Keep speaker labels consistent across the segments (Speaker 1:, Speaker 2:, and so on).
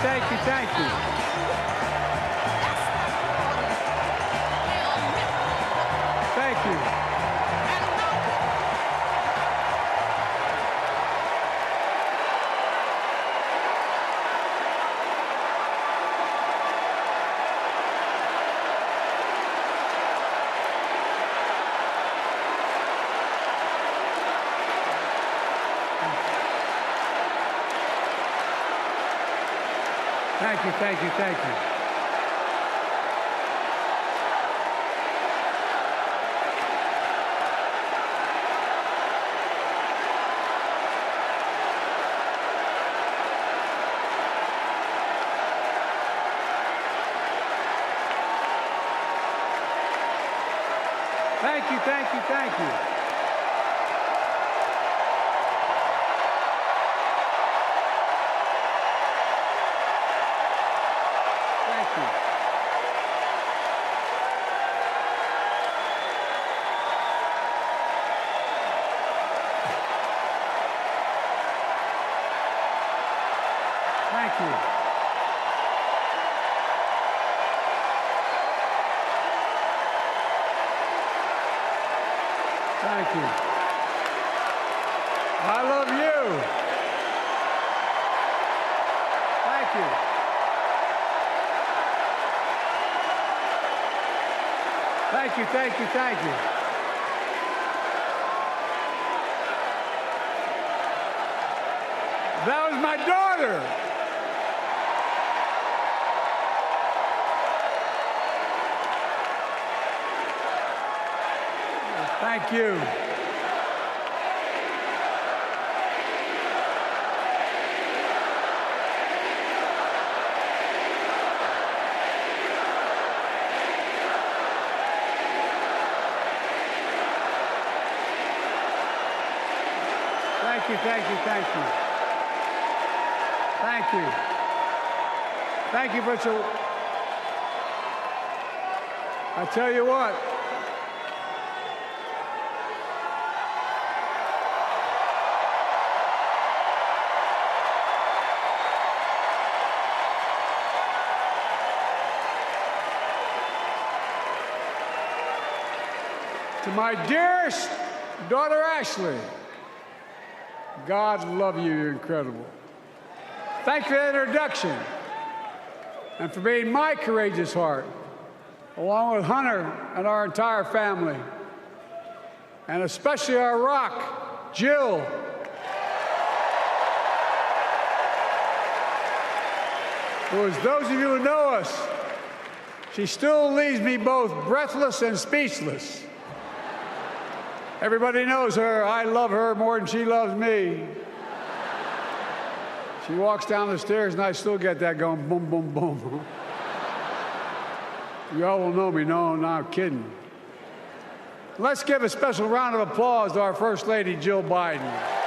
Speaker 1: thank you, thank you. Thank you. Thank you, thank you, thank you. Thank you, thank you, thank you. Thank you. Thank you. I love you. Thank you. Thank you, thank you, thank you. That was my daughter. Thank you. Thank you, thank you, thank you. Thank you. Thank you, Butcher. I tell you what. To my dearest daughter, Ashley, God love you, you're incredible. Thank you for that introduction and for being my courageous heart, along with Hunter and our entire family, and especially our rock, Jill. Who, as those of you who know us, she still leaves me both breathless and speechless. Everybody knows her. I love her more than she loves me. She walks down the stairs, and I still get that going, boom, boom, boom. You all will know me. No, I'm kidding. Let's give a special round of applause to our First Lady, Jill Biden.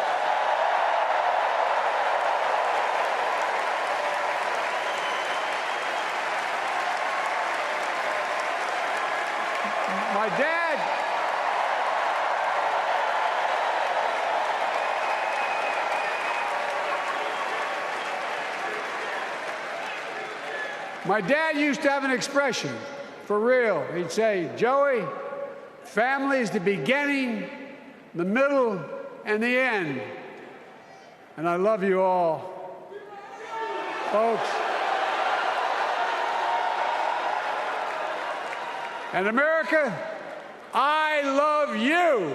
Speaker 1: My dad used to have an expression, for real. He'd say, Joey, family is the beginning, the middle, and the end. And I love you all. Folks. And America, I love you.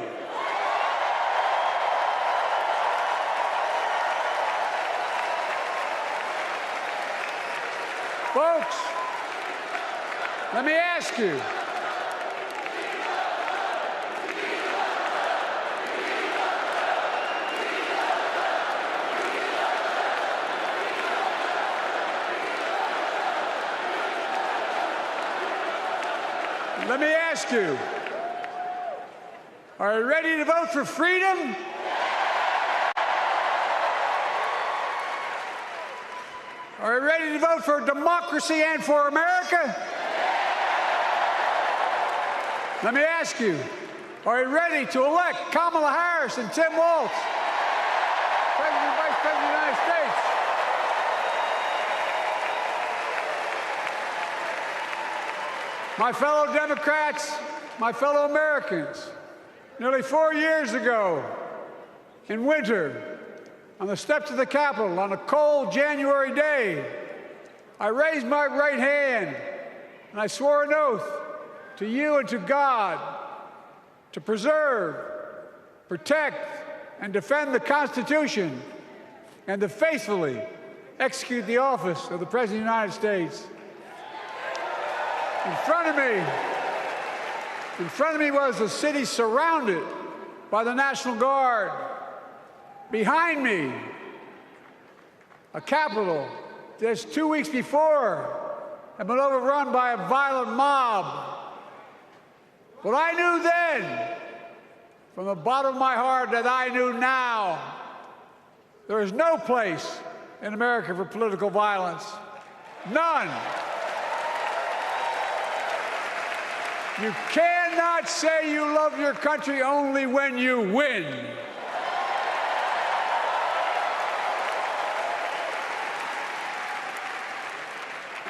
Speaker 1: Folks, let me ask you. Let me ask you, are you ready to vote for freedom? Are you ready to vote for democracy and for America? Let me ask you, are you ready to elect Kamala Harris and Tim Walz, President and Vice President of the United States? My fellow Democrats, my fellow Americans, nearly 4 years ago, in winter, on the steps of the Capitol, on a cold January day, I raised my right hand and I swore an oath to you and to God to preserve, protect, and defend the Constitution and to faithfully execute the office of the President of the United States. In front of me was a city surrounded by the National Guard. Behind me, a Capitol just 2 weeks before had been overrun by a violent mob. But I knew then, from the bottom of my heart, that I knew now, there is no place in America for political violence. None. You cannot say you love your country only when you win.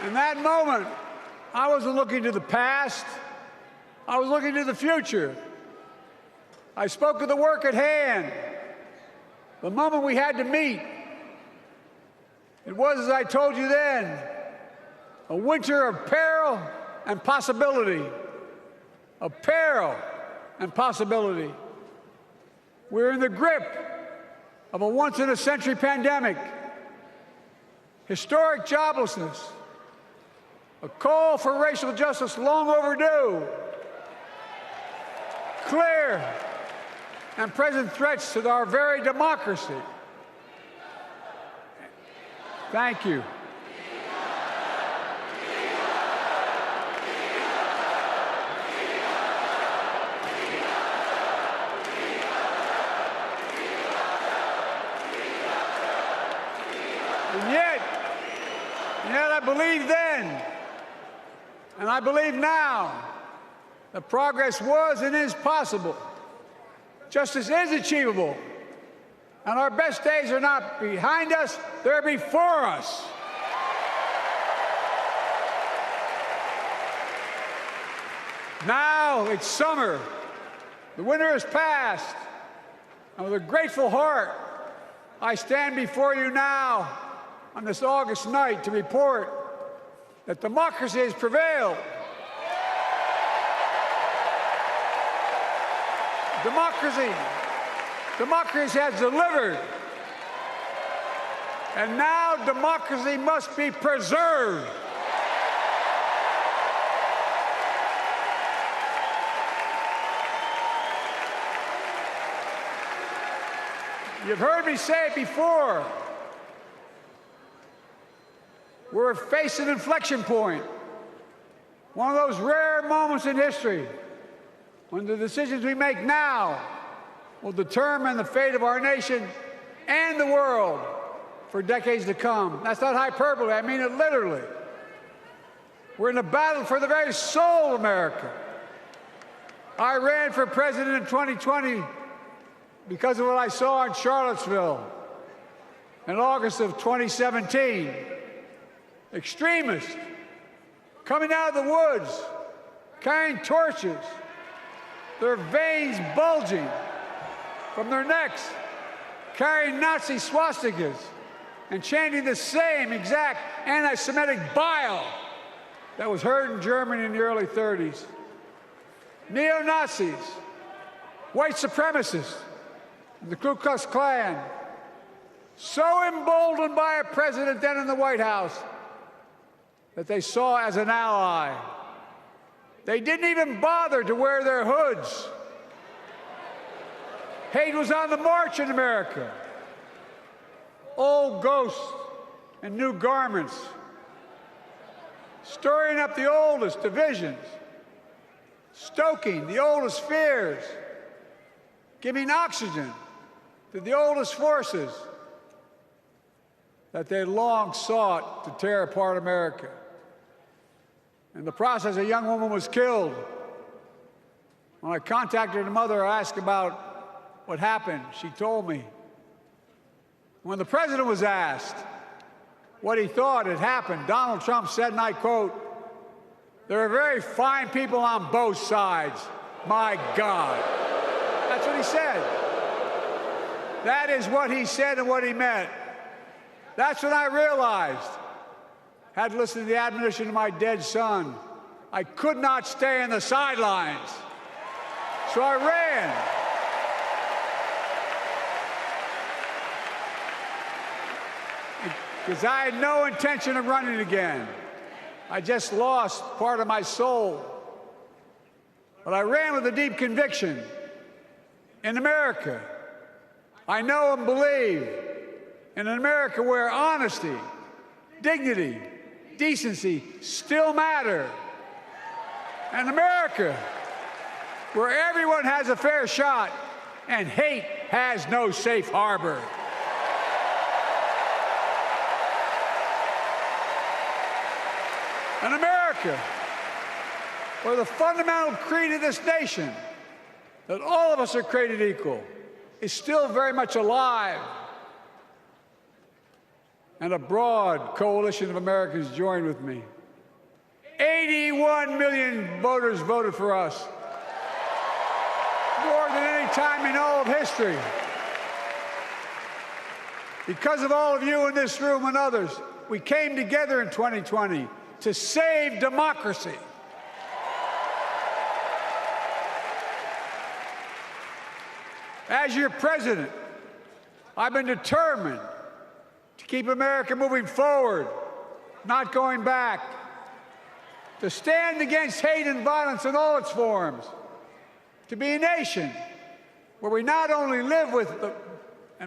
Speaker 1: In that moment, I wasn't looking to the past. I was looking to the future. I spoke of the work at hand, the moment we had to meet. It was, as I told you then, a winter of peril and possibility. Of peril and possibility. We're in the grip of a once-in-a-century pandemic, historic joblessness, a call for racial justice long overdue, clear and present threats to our very democracy. Thank you. And yet I believed then, and I believe now, that progress was and is possible. Justice is achievable. And our best days are not behind us, they're before us. Now it's summer. The winter has passed. And with a grateful heart, I stand before you now on this August night to report that democracy has prevailed. Democracy has delivered. And now democracy must be preserved. You've heard me say it before. We're facing an inflection point. One of those rare moments in history when the decisions we make now will determine the fate of our nation and the world for decades to come. That's not hyperbole, I mean it literally. We're in a battle for the very soul of America. I ran for president in 2020 because of what I saw in Charlottesville in August of 2017. Extremists coming out of the woods, carrying torches, their veins bulging from their necks, carrying Nazi swastikas, and chanting the same exact anti-Semitic bile that was heard in Germany in the early 30s. Neo-Nazis, white supremacists, and the Ku Klux Klan, so emboldened by a president then in the White House that they saw as an ally. They didn't even bother to wear their hoods. Hate was on the march in America. Old ghosts and new garments, stirring up the oldest divisions, stoking the oldest fears, giving oxygen to the oldest forces that they long sought to tear apart America. In the process, a young woman was killed. When I contacted her mother, I asked about what happened. She told me. When the president was asked what he thought had happened, Donald Trump said, and I quote, There are very fine people on both sides. My God. That's what he said. That is what he said and what he meant. That's when I realized, had to listen to the admonition of my dead son, I could not stay in the sidelines. So I ran. Because I had no intention of running again. I just lost part of my soul. But I ran with a deep conviction. In America, I know and believe in an America where honesty, dignity, decency still matter. An America where everyone has a fair shot and hate has no safe harbor. An America where the fundamental creed of this nation, that all of us are created equal, is still very much alive. And a broad coalition of Americans joined with me. 81 million voters voted for us, more than any time in all of history. Because of all of you in this room and others, we came together in 2020 to save democracy. As your president, I've been determined to keep America moving forward, not going back, to stand against hate and violence in all its forms, to be a nation where we not only live with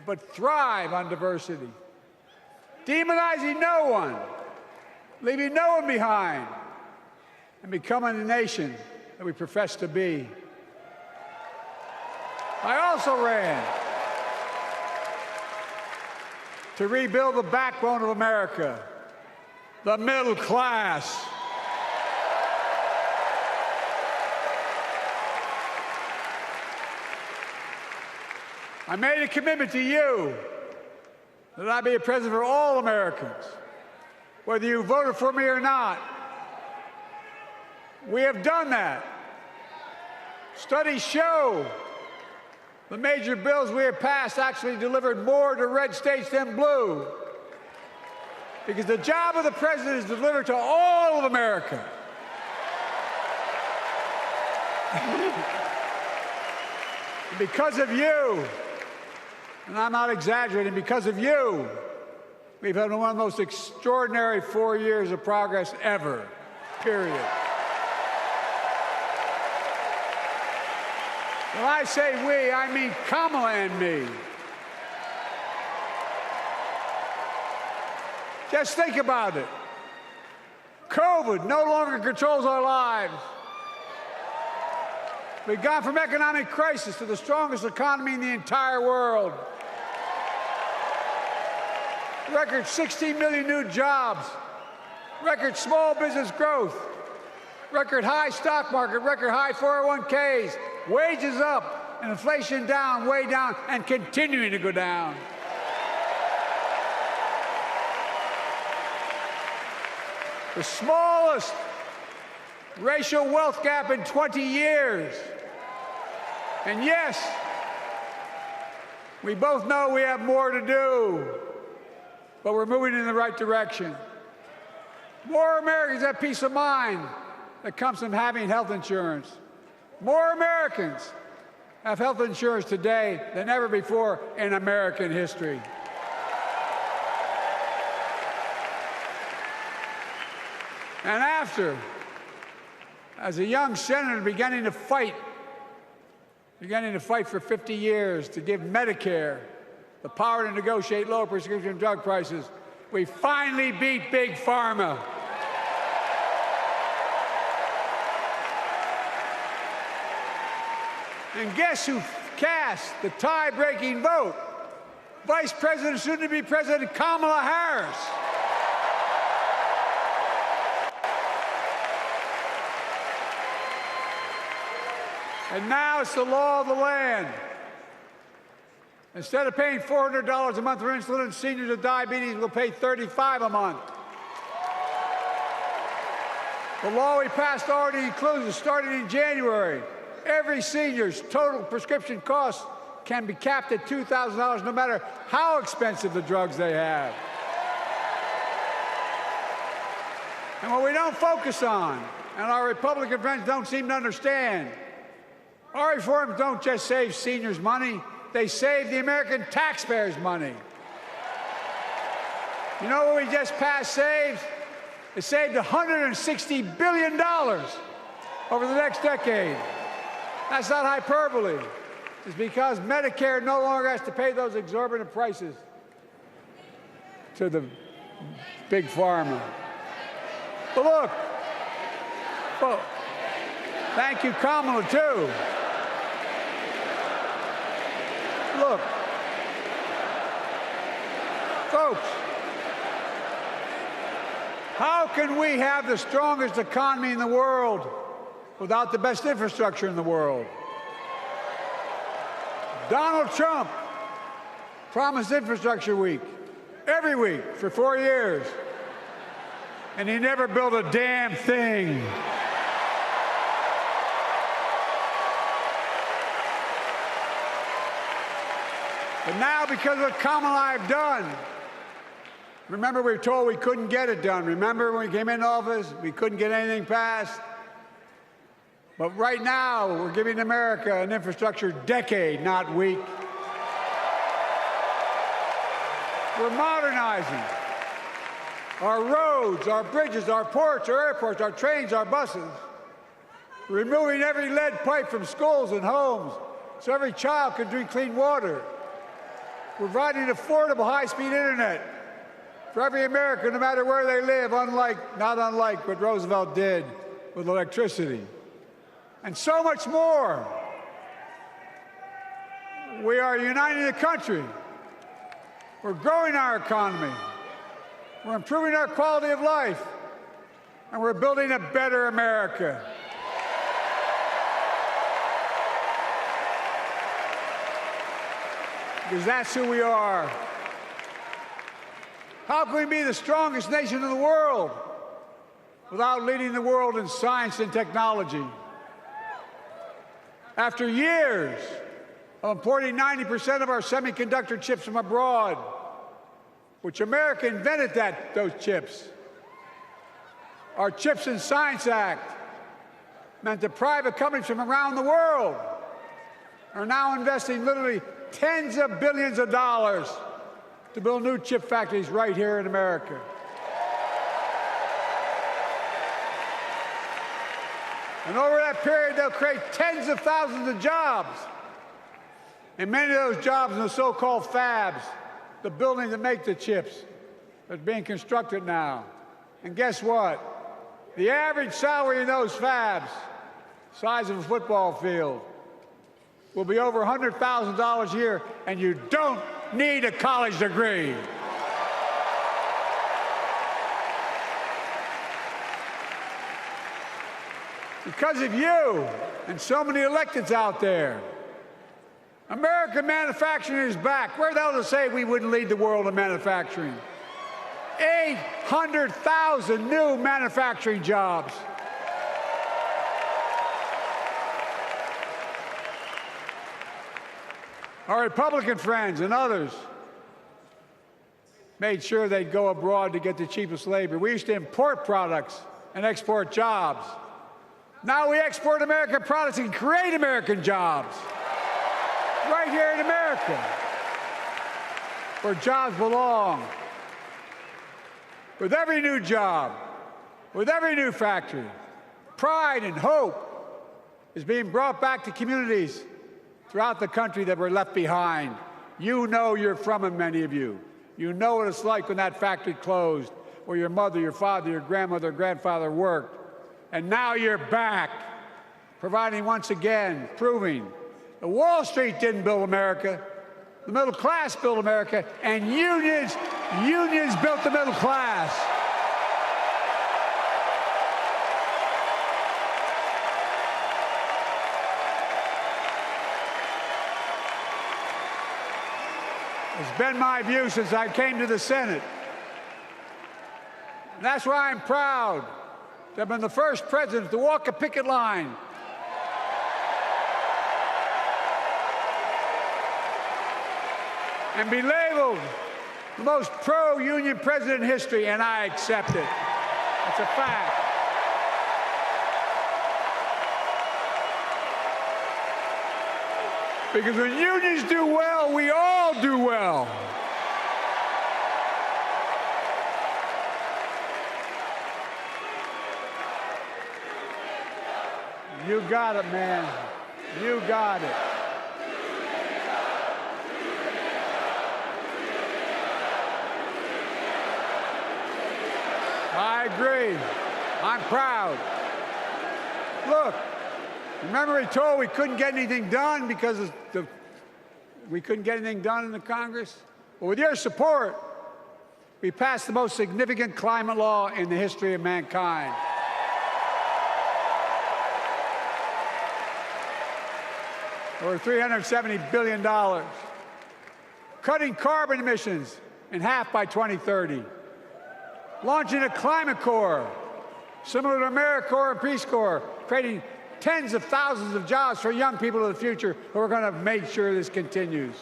Speaker 1: but thrive on diversity, demonizing no one, leaving no one behind, and becoming the nation that we profess to be. I also ran to rebuild the backbone of America, the middle class. I made a commitment to you that I'd be a president for all Americans, whether you voted for me or not. We have done that. Studies show the major bills we have passed actually delivered more to red states than blue, because the job of the president is to deliver to all of America. Because of you, and I'm not exaggerating, because of you, we've had one of the most extraordinary 4 years of progress ever, period. When I say we, I mean Kamala and me. Just think about it. COVID no longer controls our lives. We've gone from economic crisis to the strongest economy in the entire world. Record 16 million new jobs. Record small business growth. Record high stock market. Record high 401ks. Wages up, and inflation down, way down, and continuing to go down. The smallest racial wealth gap in 20 years. And yes, we both know we have more to do, but we're moving in the right direction. More Americans have peace of mind that comes from having health insurance. More Americans have health insurance today than ever before in American history. And after, as a young senator beginning to fight for 50 years to give Medicare the power to negotiate low prescription drug prices, we finally beat Big Pharma. And guess who cast the tie-breaking vote? Vice President, soon-to-be President Kamala Harris. And now it's the law of the land. Instead of paying $400 a month for insulin, seniors with diabetes will pay $35 a month. The law we passed already includes, starting in January, every senior's total prescription cost can be capped at $2,000 no matter how expensive the drugs they have. And what we don't focus on, and our Republican friends don't seem to understand, our reforms don't just save seniors money, they save the American taxpayers money. You know what we just passed saves? It saved $160 billion over the next decade. That's not hyperbole. It's because Medicare no longer has to pay those exorbitant prices to the big pharma. But look, thank you, Kamala, too. Look, folks, how can we have the strongest economy in the world without the best infrastructure in the world? Donald Trump promised Infrastructure Week every week for 4 years, and he never built a damn thing. But now, because of what Kamala and I have done, remember we were told we couldn't get it done. Remember when we came into office, we couldn't get anything passed? But right now, we're giving America an infrastructure decade, not week. We're modernizing our roads, our bridges, our ports, our airports, our trains, our buses. Removing every lead pipe from schools and homes so every child can drink clean water. Providing affordable high-speed internet for every American, no matter where they live, not unlike what Roosevelt did with electricity. And so much more. We are uniting the country. We're growing our economy. We're improving our quality of life. And we're building a better America. Because that's who we are. How can we be the strongest nation in the world without leading the world in science and technology? After years of importing 90% of our semiconductor chips from abroad, which America invented those chips, our Chips and Science Act meant that private companies from around the world are now investing literally tens of billions of dollars to build new chip factories right here in America. And over that period, they'll create tens of thousands of jobs. And many of those jobs in the so-called fabs, the buildings that make the chips, that are being constructed now. And guess what? The average salary in those fabs, size of a football field, will be over $100,000 a year, and you don't need a college degree. Because of you and so many electeds out there, American manufacturing is back. Where the hell does it say we wouldn't lead the world in manufacturing? 800,000 new manufacturing jobs. Our Republican friends and others made sure they'd go abroad to get the cheapest labor. We used to import products and export jobs. Now we export American products and create American jobs right here in America, where jobs belong. With every new job, with every new factory, pride and hope is being brought back to communities throughout the country that were left behind. You know you're from them, many of you. You know what it's like when that factory closed, where your mother, your father, your grandmother, grandfather worked. And now you're back, providing once again, proving that Wall Street didn't build America, the middle class built America, and unions built the middle class. It's been my view since I came to the Senate. And that's why I'm proud to have been the first president to walk a picket line and be labeled the most pro-union president in history, and I accept it. It's a fact. Because when unions do well, we all do well. You got it, man. You got it. I agree. I'm proud. Look, remember he told we couldn't get anything done because we couldn't get anything done in the Congress? Well, with your support, we passed the most significant climate law in the history of mankind. Over $370 billion. Cutting carbon emissions in half by 2030. Launching a climate corps, similar to AmeriCorps and Peace Corps, creating tens of thousands of jobs for young people of the future who are going to make sure this continues.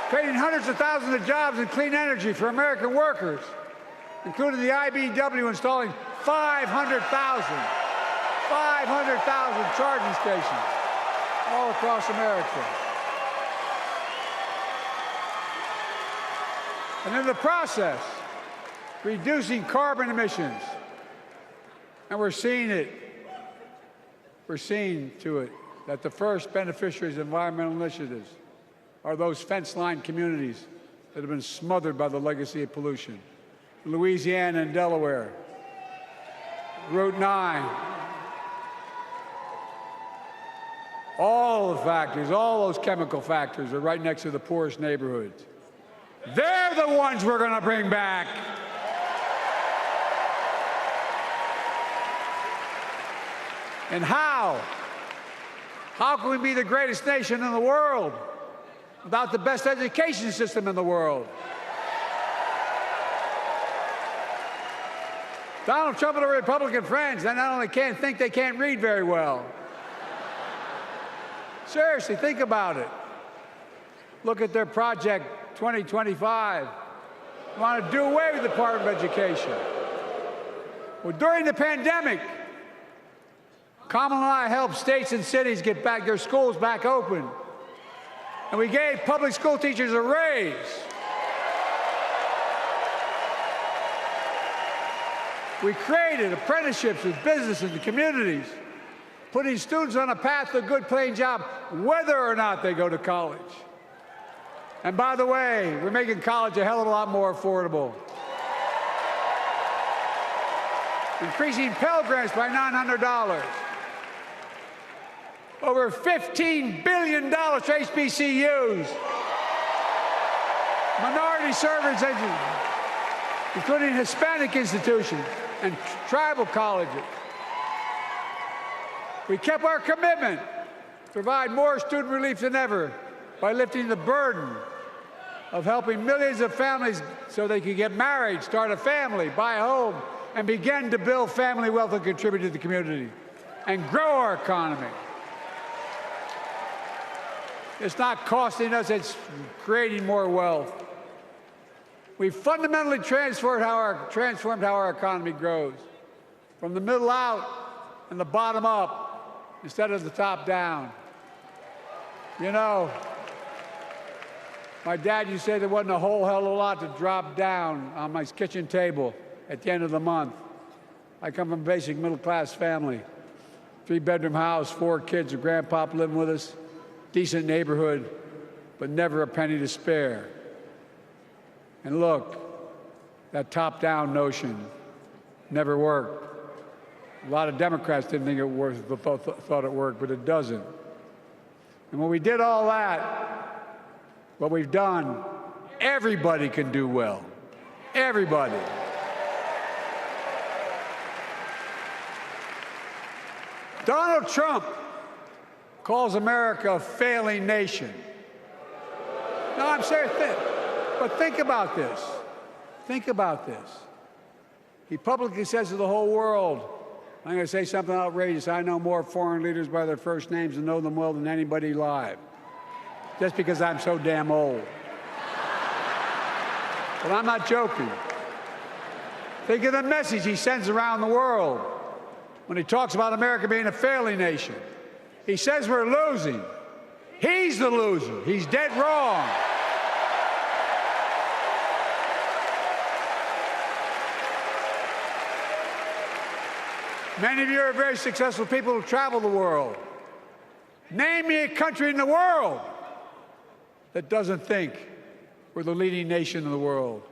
Speaker 1: Creating hundreds of thousands of jobs in clean energy for American workers, including the IBEW installing 500,000 charging stations all across America. And in the process, reducing carbon emissions. And we're seeing it. We're seeing to it that the first beneficiaries of environmental initiatives are those fence-line communities that have been smothered by the legacy of pollution. Louisiana and Delaware, Route 9, all the factories, all those chemical factories are right next to the poorest neighborhoods. They're the ones we're going to bring back. And how? How can we be the greatest nation in the world without the best education system in the world? Donald Trump and the Republican friends, they not only can't think, they can't read very well. Seriously, think about it. Look at their Project 2025. They want to do away with the Department of Education. Well, during the pandemic, Kamala and I helped states and cities get back their schools back open. And we gave public school teachers a raise. We created apprenticeships with businesses and communities, putting students on a path to a good paying job, whether or not they go to college. And by the way, we're making college a hell of a lot more affordable. Increasing Pell Grants by $900. Over $15 billion to HBCUs. Minority service agencies, including Hispanic institutions and tribal colleges. We kept our commitment to provide more student relief than ever by lifting the burden of helping millions of families so they could get married, start a family, buy a home, and begin to build family wealth and contribute to the community and grow our economy. It's not costing us, it's creating more wealth. We fundamentally transformed how our economy grows, from the middle out and the bottom up, instead of the top down. You know, my dad used to say there wasn't a whole hell of a lot to drop down on my kitchen table at the end of the month. I come from a basic middle-class family, 3-bedroom house, 4 kids, a grandpop living with us, decent neighborhood, but never a penny to spare. And look, that top-down notion never worked. A lot of Democrats didn't think it worked, thought it worked, but it doesn't. And when we did all that, what we've done, everybody can do well. Everybody. Donald Trump calls America a failing nation. No, I'm serious. But think about this. Think about this. He publicly says to the whole world, I'm going to say something outrageous, I know more foreign leaders by their first names and know them well than anybody alive, just because I'm so damn old. But I'm not joking. Think of the message he sends around the world when he talks about America being a failing nation. He says we're losing. He's the loser. He's dead wrong. Many of you are very successful people who travel the world. Name me a country in the world that doesn't think we're the leading nation in the world.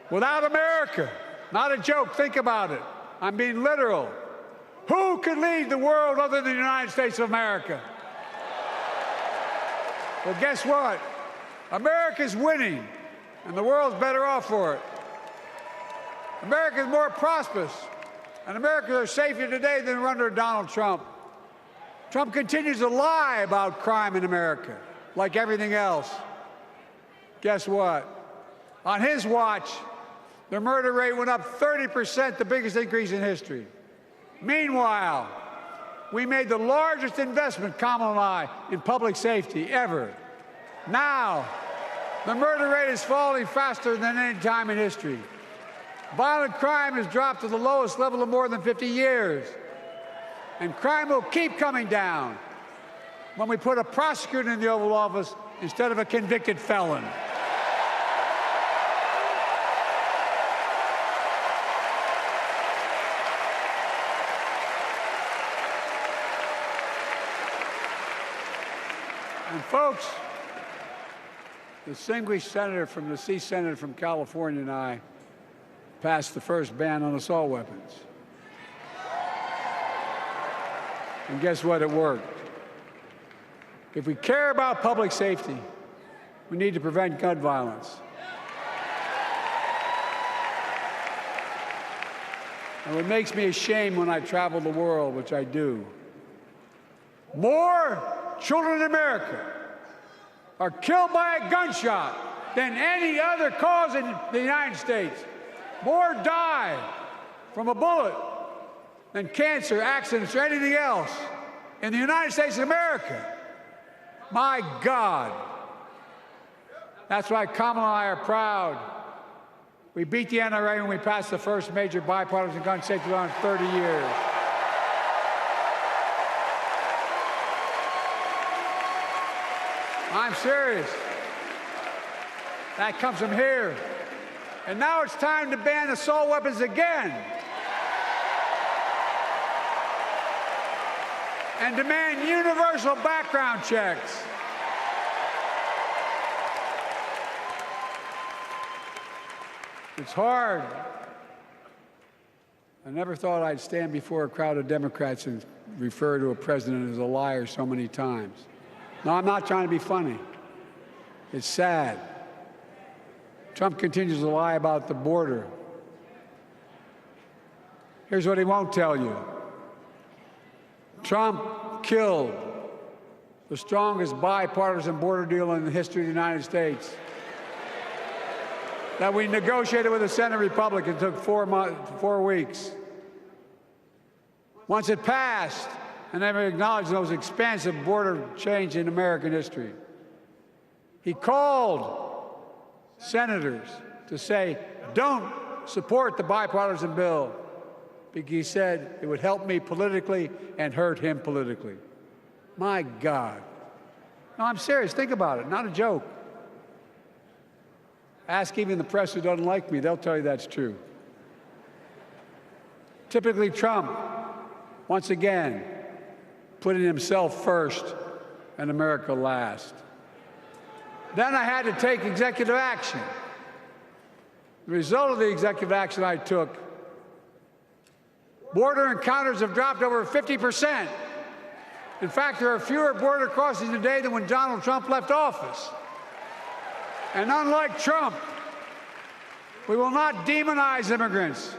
Speaker 1: Without America, not a joke, think about it. I'm being literal. Who could lead the world other than the United States of America? Well, guess what? America's winning, and the world's better off for it. America's more prosperous, and Americans are safer today than under Donald Trump. Trump continues to lie about crime in America, like everything else. Guess what? On his watch, the murder rate went up 30%, the biggest increase in history. Meanwhile, we made the largest investment, Kamala and I, in public safety ever. Now, the murder rate is falling faster than any time in history. Violent crime has dropped to the lowest level of more than 50 years. And crime will keep coming down when we put a prosecutor in the Oval Office instead of a convicted felon. And folks, the distinguished senator from the C Senate from California and I passed the first ban on assault weapons. And guess what? It worked. If we care about public safety, we need to prevent gun violence. And what makes me ashamed when I travel the world, which I do, more children in America are killed by a gunshot than any other cause in the United States. More die from a bullet than cancer, accidents, or anything else in the United States of America. My God. That's why Kamala and I are proud. We beat the NRA when we passed the first major bipartisan gun safety law in 30 years. I'm serious. That comes from here. And now it's time to ban assault weapons again. And demand universal background checks. It's hard. I never thought I'd stand before a crowd of Democrats and refer to a president as a liar so many times. No, I'm not trying to be funny. It's sad. Trump continues to lie about the border. Here's what he won't tell you. Trump killed the strongest bipartisan border deal in the history of the United States that we negotiated with the Senate Republicans. It took 4 weeks. Once it passed, and never acknowledged the most expansive border change in American history, he called senators to say, don't support the bipartisan bill, because he said it would help me politically and hurt him politically. My God. No, I'm serious. Think about it. Not a joke. Ask even the press who doesn't like me. They'll tell you that's true. Typically, Trump, once again, putting himself first and America last. Then I had to take executive action. The result of the executive action I took, border encounters have dropped over 50%. In fact, there are fewer border crossings today than when Donald Trump left office. And unlike Trump, we will not demonize immigrants,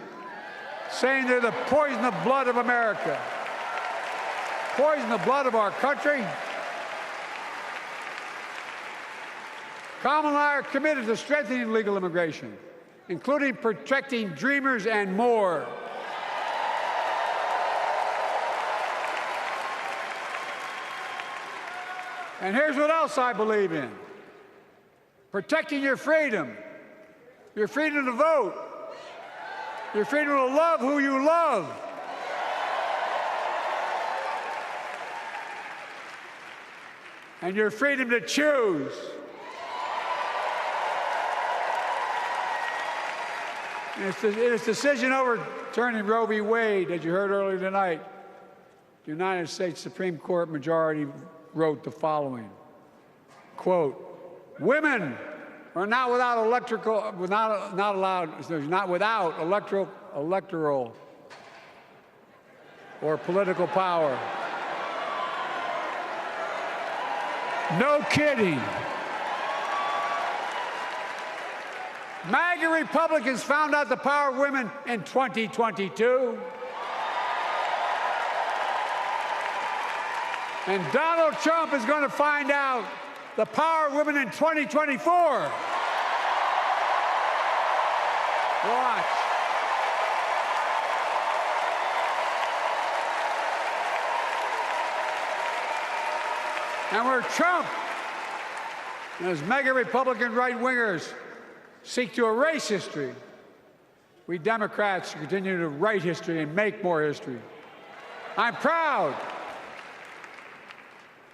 Speaker 1: saying they're the poison of blood of America. Poison the blood of our country. Kamala and I are committed to strengthening legal immigration, including protecting dreamers and more. And here's what else I believe in: protecting your freedom to vote, your freedom to love who you love, and your freedom to choose. In its decision overturning Roe v. Wade, as you heard earlier tonight, the United States Supreme Court majority wrote the following, quote, "Women are not without electoral or political power." No kidding. MAGA Republicans found out the power of women in 2022. And Donald Trump is going to find out the power of women in 2024. Watch. And where Trump and his MAGA Republican right-wingers seek to erase history, we Democrats continue to write history and make more history. I'm proud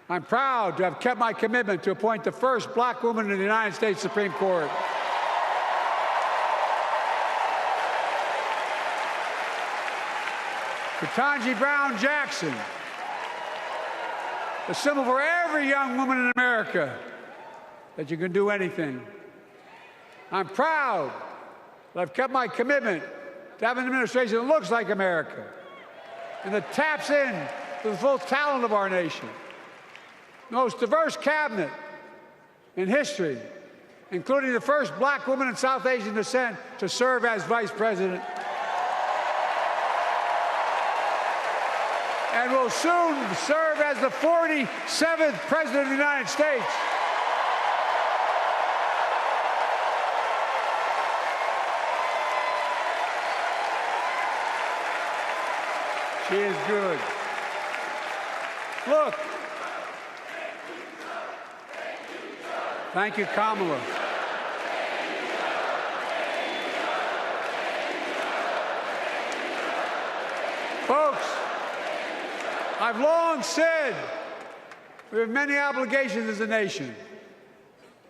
Speaker 1: to have kept my commitment to appoint the first black woman in the United States Supreme Court. Ketanji Brown Jackson, the symbol for every young woman in America that you can do anything. I'm proud that I've kept my commitment to have an administration that looks like America and that taps in to the full talent of our nation. The most diverse cabinet in history, including the first black woman of South Asian descent to serve as vice president, and will soon serve as the 47th president of the United States. She is good. Look. Thank you, Kamala. Folks, I've long said we have many obligations as a nation,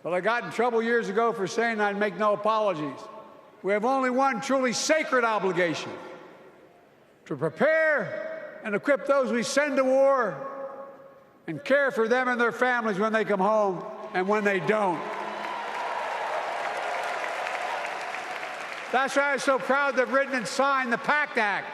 Speaker 1: but I got in trouble years ago for saying I'd make no apologies. We have only one truly sacred obligation: to prepare and equip those we send to war and care for them and their families when they come home and when they don't. That's why I'm so proud to have written and signed the PACT Act,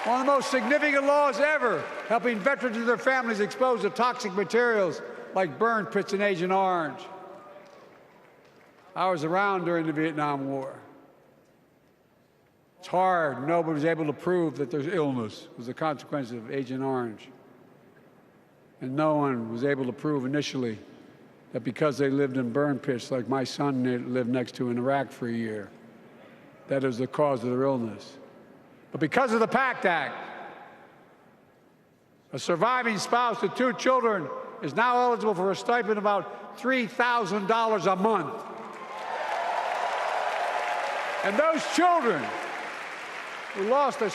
Speaker 1: one of the most significant laws ever, helping veterans and their families exposed to toxic materials like burn pits in Agent Orange. I was around during the Vietnam War. It's hard. Nobody was able to prove that there's illness was a consequence of Agent Orange. And no one was able to prove initially that because they lived in burn pits like my son lived next to in Iraq for a year, that is the cause of their illness. But because of the PACT Act, a surviving spouse with 2 children is now eligible for a stipend of about $3,000 a month. And those children who lost a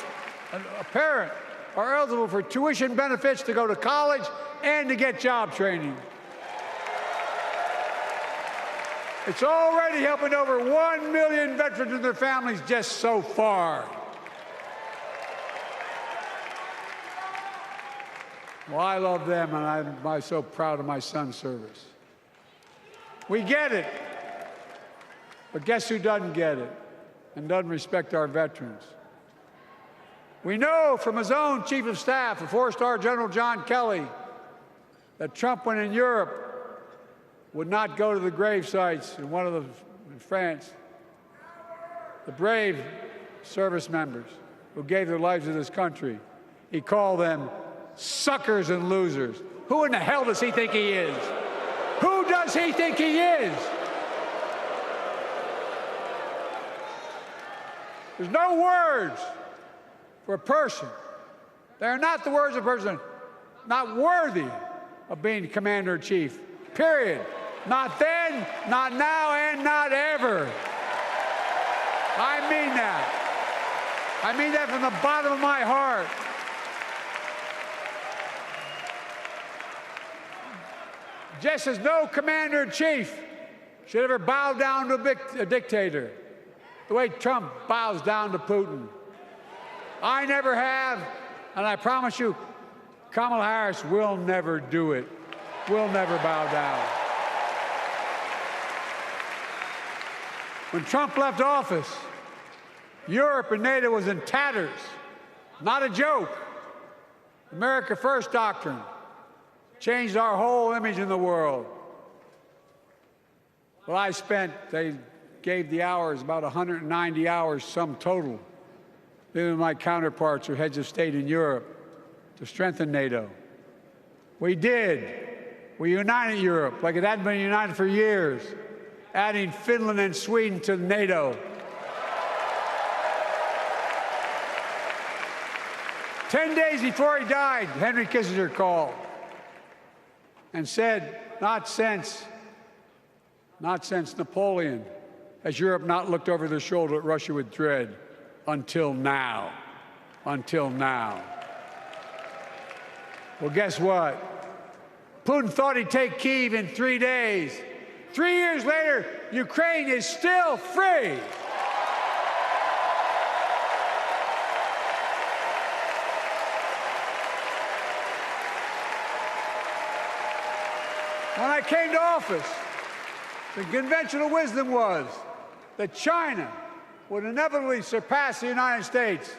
Speaker 1: parent are eligible for tuition benefits to go to college and to get job training. It's already helping over 1 million veterans and their families just so far. Well, I love them, and I'm so proud of my son's service. We get it, but guess who doesn't get it and doesn't respect our veterans? We know from his own chief of staff, the 4-star General John Kelly, that Trump, when in Europe, would not go to the grave sites in France. The brave service members who gave their lives to this country. He called them suckers and losers. Who in the hell does he think he is? Who does he think he is? There's no words for a person. They are not the words of a person not worthy of being commander-in-chief, period. Not then, not now, and not ever. I mean that. I mean that from the bottom of my heart. Just as no commander-in-chief should ever bow down to a dictator, the way Trump bows down to Putin. I never have, and I promise you, Kamala Harris will never do it. Will never bow down. When Trump left office, Europe and NATO was in tatters. Not a joke. America First doctrine changed our whole image in the world. Well, they gave the hours, about 190 hours sum total, even my counterparts or heads of state in Europe, to strengthen NATO. We did. We united Europe like it hadn't been united for years, adding Finland and Sweden to NATO. 10 days before he died, Henry Kissinger called and said, not since Napoleon has Europe not looked over their shoulder at Russia with dread until now. Until now. Well, guess what? Putin thought he'd take Kyiv in 3 days. 3 years later, Ukraine is still free. When I came to office, the conventional wisdom was that China would inevitably surpass the United States.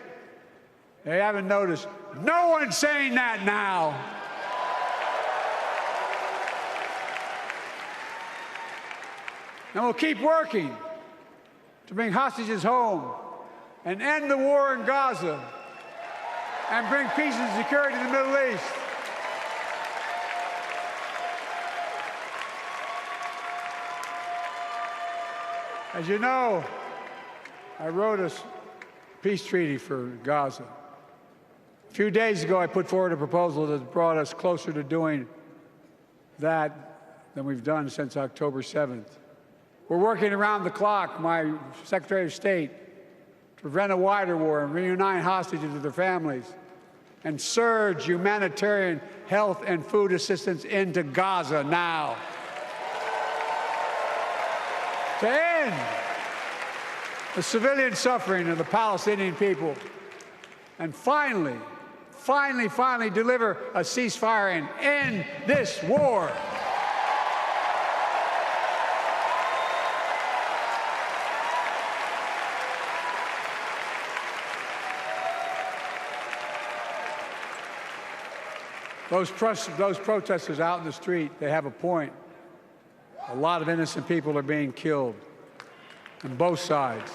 Speaker 1: They haven't noticed. No one's saying that now. And we'll keep working to bring hostages home and end the war in Gaza and bring peace and security in the Middle East. As you know, I wrote a peace treaty for Gaza. A few days ago, I put forward a proposal that brought us closer to doing that than we've done since October 7th. We're working around the clock, my Secretary of State, to prevent a wider war and reunite hostages with their families and surge humanitarian health and food assistance into Gaza now. To end the civilian suffering of the Palestinian people, and finally deliver a ceasefire and end this war. Those protesters out in the street, they have a point. A lot of innocent people are being killed on both sides.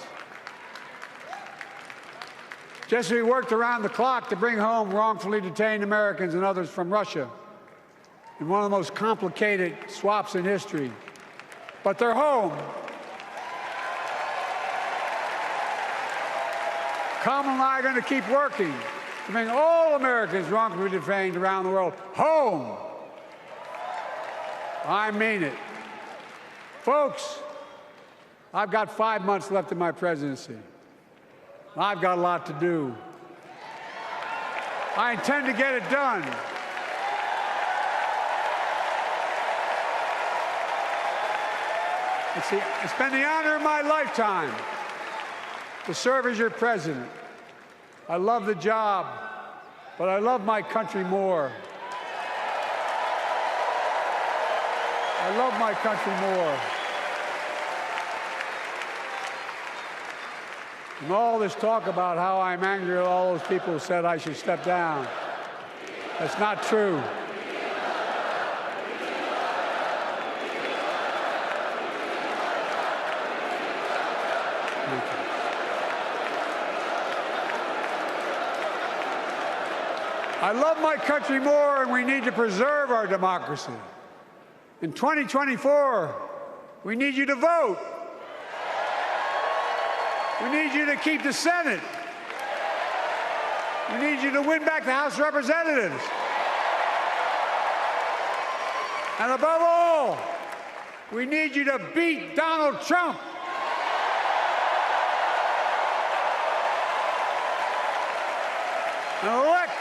Speaker 1: Just as we worked around the clock to bring home wrongfully detained Americans and others from Russia in one of the most complicated swaps in history, but they're home. Kamala and I are going to keep working to bring all Americans wrongfully detained around the world home. I mean it. Folks, I've got 5 months left in my presidency. I've got a lot to do. I intend to get it done. It's been the honor of my lifetime to serve as your president. I love the job, but I love my country more. I love my country more. And all this talk about how I'm angry at all those people who said I should step down, that's not true. I love my country more, and we need to preserve our democracy. In 2024, we need you to vote. We need you to keep the Senate. We need you to win back the House of Representatives. And above all, we need you to beat Donald Trump. And elect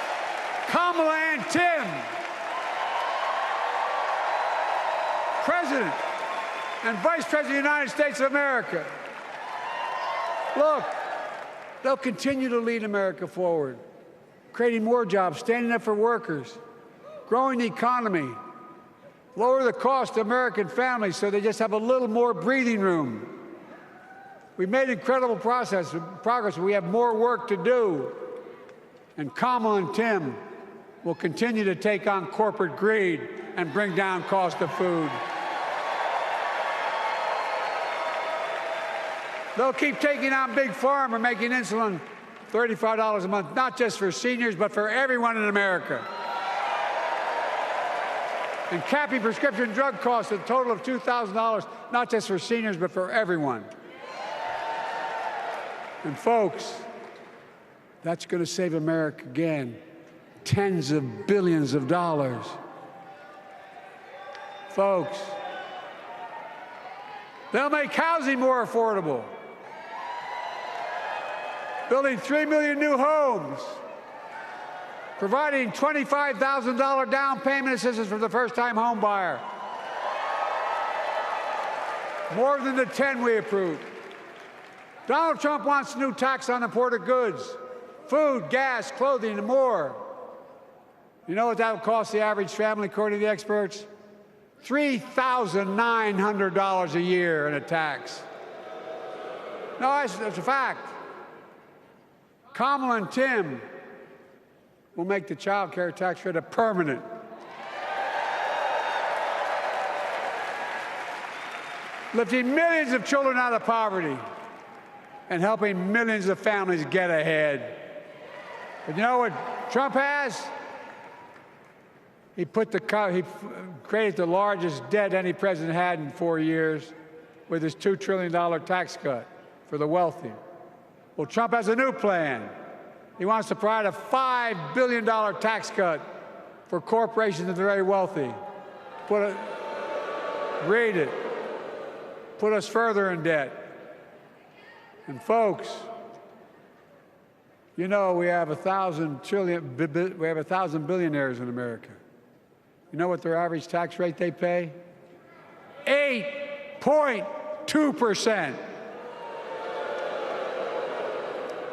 Speaker 1: Kamala and Tim President and Vice President of the United States of America. Look, they'll continue to lead America forward, creating more jobs, standing up for workers, growing the economy, lower the cost to American families so they just have a little more breathing room. We've made incredible progress, but we have more work to do. And Kamala and Tim will continue to take on corporate greed and bring down cost of food. They'll keep taking on Big Pharma, making insulin $35 a month, not just for seniors, but for everyone in America. And capping prescription drug costs at a total of $2,000, not just for seniors, but for everyone. And folks, that's going to save America again tens of billions of dollars. Folks, they'll make housing more affordable, building 3 million new homes, providing $25,000 down payment assistance for the first-time home buyer, more than the 10 we approved. Donald Trump wants a new tax on imported goods, food, gas, clothing, and more. You know what that will cost the average family, according to the experts? $3,900 a year in a tax. No, that's a fact. Kamala and Tim will make the child care tax credit permanent. Lifting millions of children out of poverty and helping millions of families get ahead. But you know what Trump has? He created the largest debt any president had in 4 years with his $2 trillion tax cut for the wealthy. Well, Trump has a new plan. He wants to provide a $5 billion tax cut for corporations and the very wealthy. Read it. Put us further in debt. And folks, you know we have 1,000 billionaires in America. You know what their average tax rate they pay? 8.2%.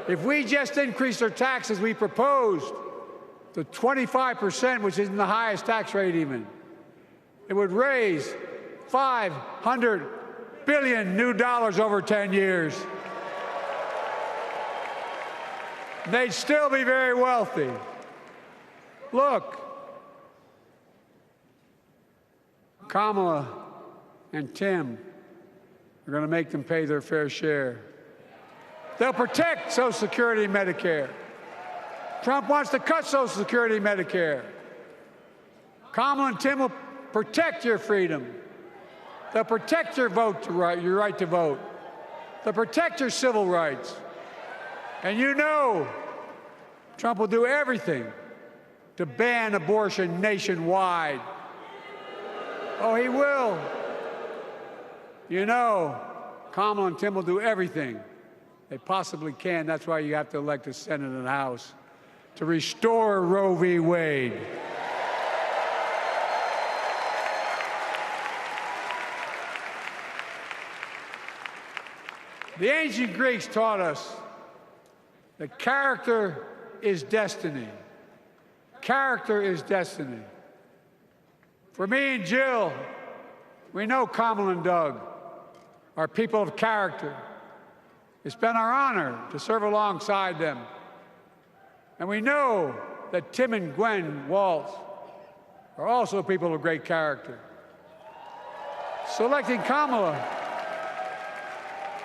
Speaker 1: If we just increased our taxes we proposed to 25%, which isn't the highest tax rate even, it would raise $500 billion new dollars over 10 years. They'd still be very wealthy. Look, Kamala and Tim are going to make them pay their fair share. They'll protect Social Security and Medicare. Trump wants to cut Social Security and Medicare. Kamala and Tim will protect your freedom. They'll protect your your right to vote. They'll protect your civil rights. And you know Trump will do everything to ban abortion nationwide. Oh, he will. You know, Kamala and Tim will do everything they possibly can. That's why you have to elect a Senate and a House to restore Roe v. Wade. The ancient Greeks taught us that character is destiny. Character is destiny. For me and Jill, we know Kamala and Doug are people of character. It's been our honor to serve alongside them. And we know that Tim and Gwen Walz are also people of great character. Selecting Kamala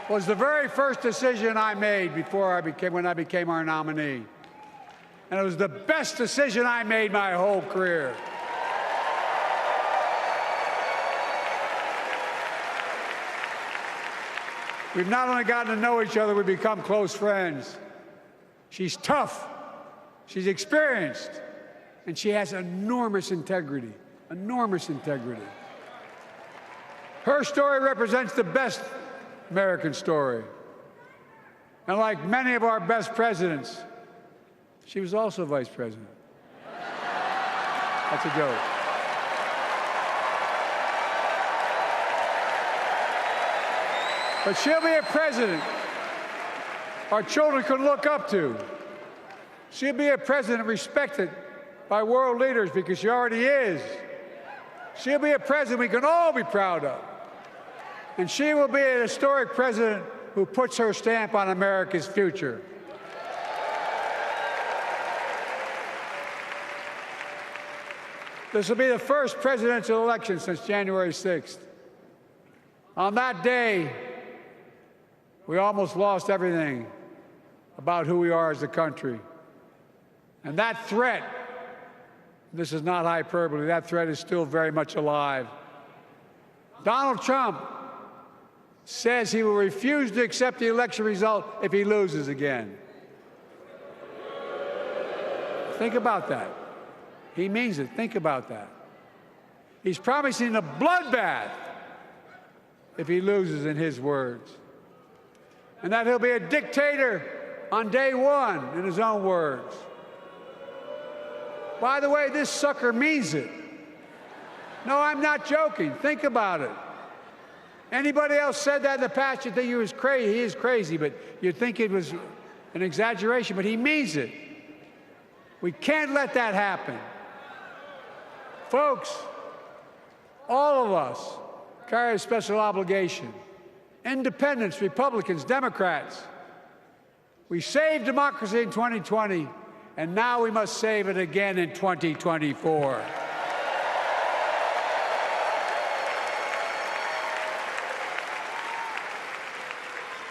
Speaker 1: was the very first decision I made when I became our nominee. And it was the best decision I made my whole career. We've not only gotten to know each other, we've become close friends. She's tough, she's experienced, and she has enormous integrity, enormous integrity. Her story represents the best American story. And like many of our best presidents, she was also vice president. That's a joke. But she'll be a president our children can look up to. She'll be a president respected by world leaders because she already is. She'll be a president we can all be proud of. And she will be an historic president who puts her stamp on America's future. This will be the first presidential election since January 6th. On that day, we almost lost everything about who we are as a country. And that threat, this is not hyperbole, that threat is still very much alive. Donald Trump says he will refuse to accept the election result if he loses again. Think about that. He means it. Think about that. He's promising a bloodbath if he loses, in his words. And that he'll be a dictator on day one, in his own words. By the way, this sucker means it. No, I'm not joking. Think about it. Anybody else said that in the past, you'd think he was crazy. He is crazy, but you'd think it was an exaggeration, but he means it. We can't let that happen. Folks, all of us carry a special obligation. Independents, Republicans, Democrats. We saved democracy in 2020, and now we must save it again in 2024.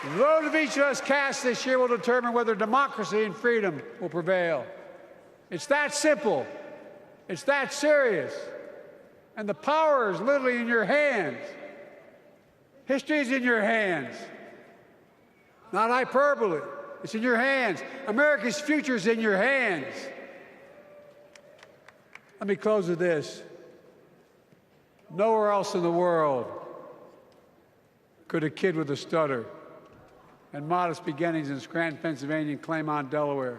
Speaker 1: The vote of each of us cast this year will determine whether democracy and freedom will prevail. It's that simple. It's that serious. And the power is literally in your hands. History is in your hands. Not hyperbole. It's in your hands. America's future is in your hands. Let me close with this. Nowhere else in the world could a kid with a stutter and modest beginnings in Scranton, Pennsylvania, and Claymont, Delaware,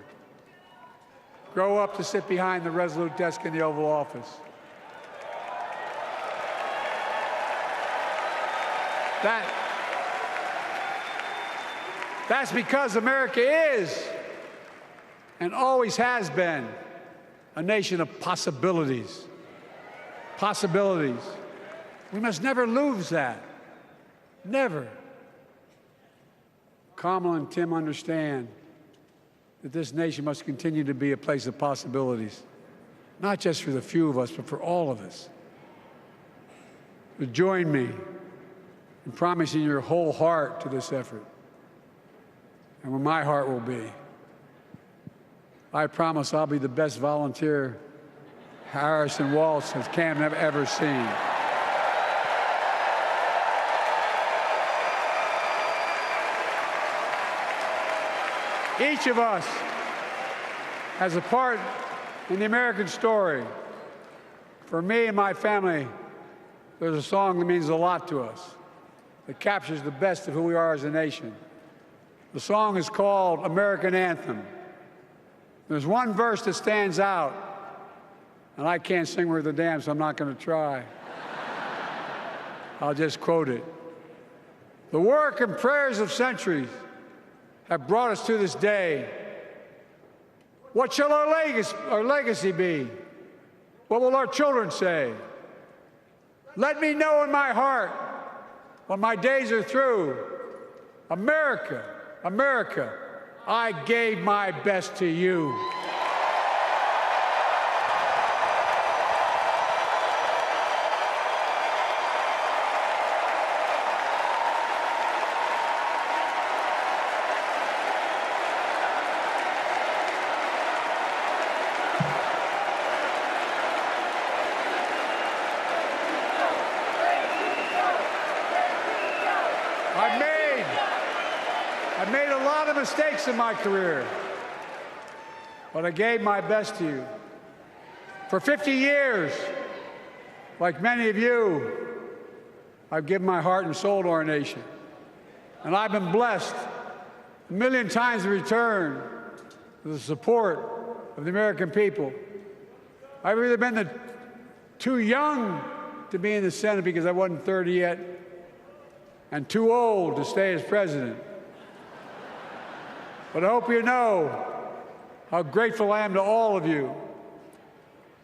Speaker 1: grow up to sit behind the resolute desk in the Oval Office. That's because America is and always has been a nation of possibilities. Possibilities. We must never lose that. Never. Kamala and Tim understand that this nation must continue to be a place of possibilities, not just for the few of us, but for all of us. But join me in promising your whole heart to this effort, and where my heart will be. I promise I'll be the best volunteer Harris and Walz has Cam ever seen. Each of us has a part in the American story. For me and my family, there's a song that means a lot to us, that captures the best of who we are as a nation. The song is called American Anthem. There's one verse that stands out, and I can't sing worth a damn, so I'm not going to try. I'll just quote it. The work and prayers of centuries have brought us to this day. What shall our legacy be? What will our children say? Let me know in my heart, when my days are through, America, America, I gave my best to you. mistakes in my career, but I gave my best to you. For 50 years, like many of you, I've given my heart and soul to our nation. And I've been blessed a million times in return with the support of the American people. I've either been too young to be in the Senate because I wasn't 30 yet, and too old to stay as president. But I hope you know how grateful I am to all of you.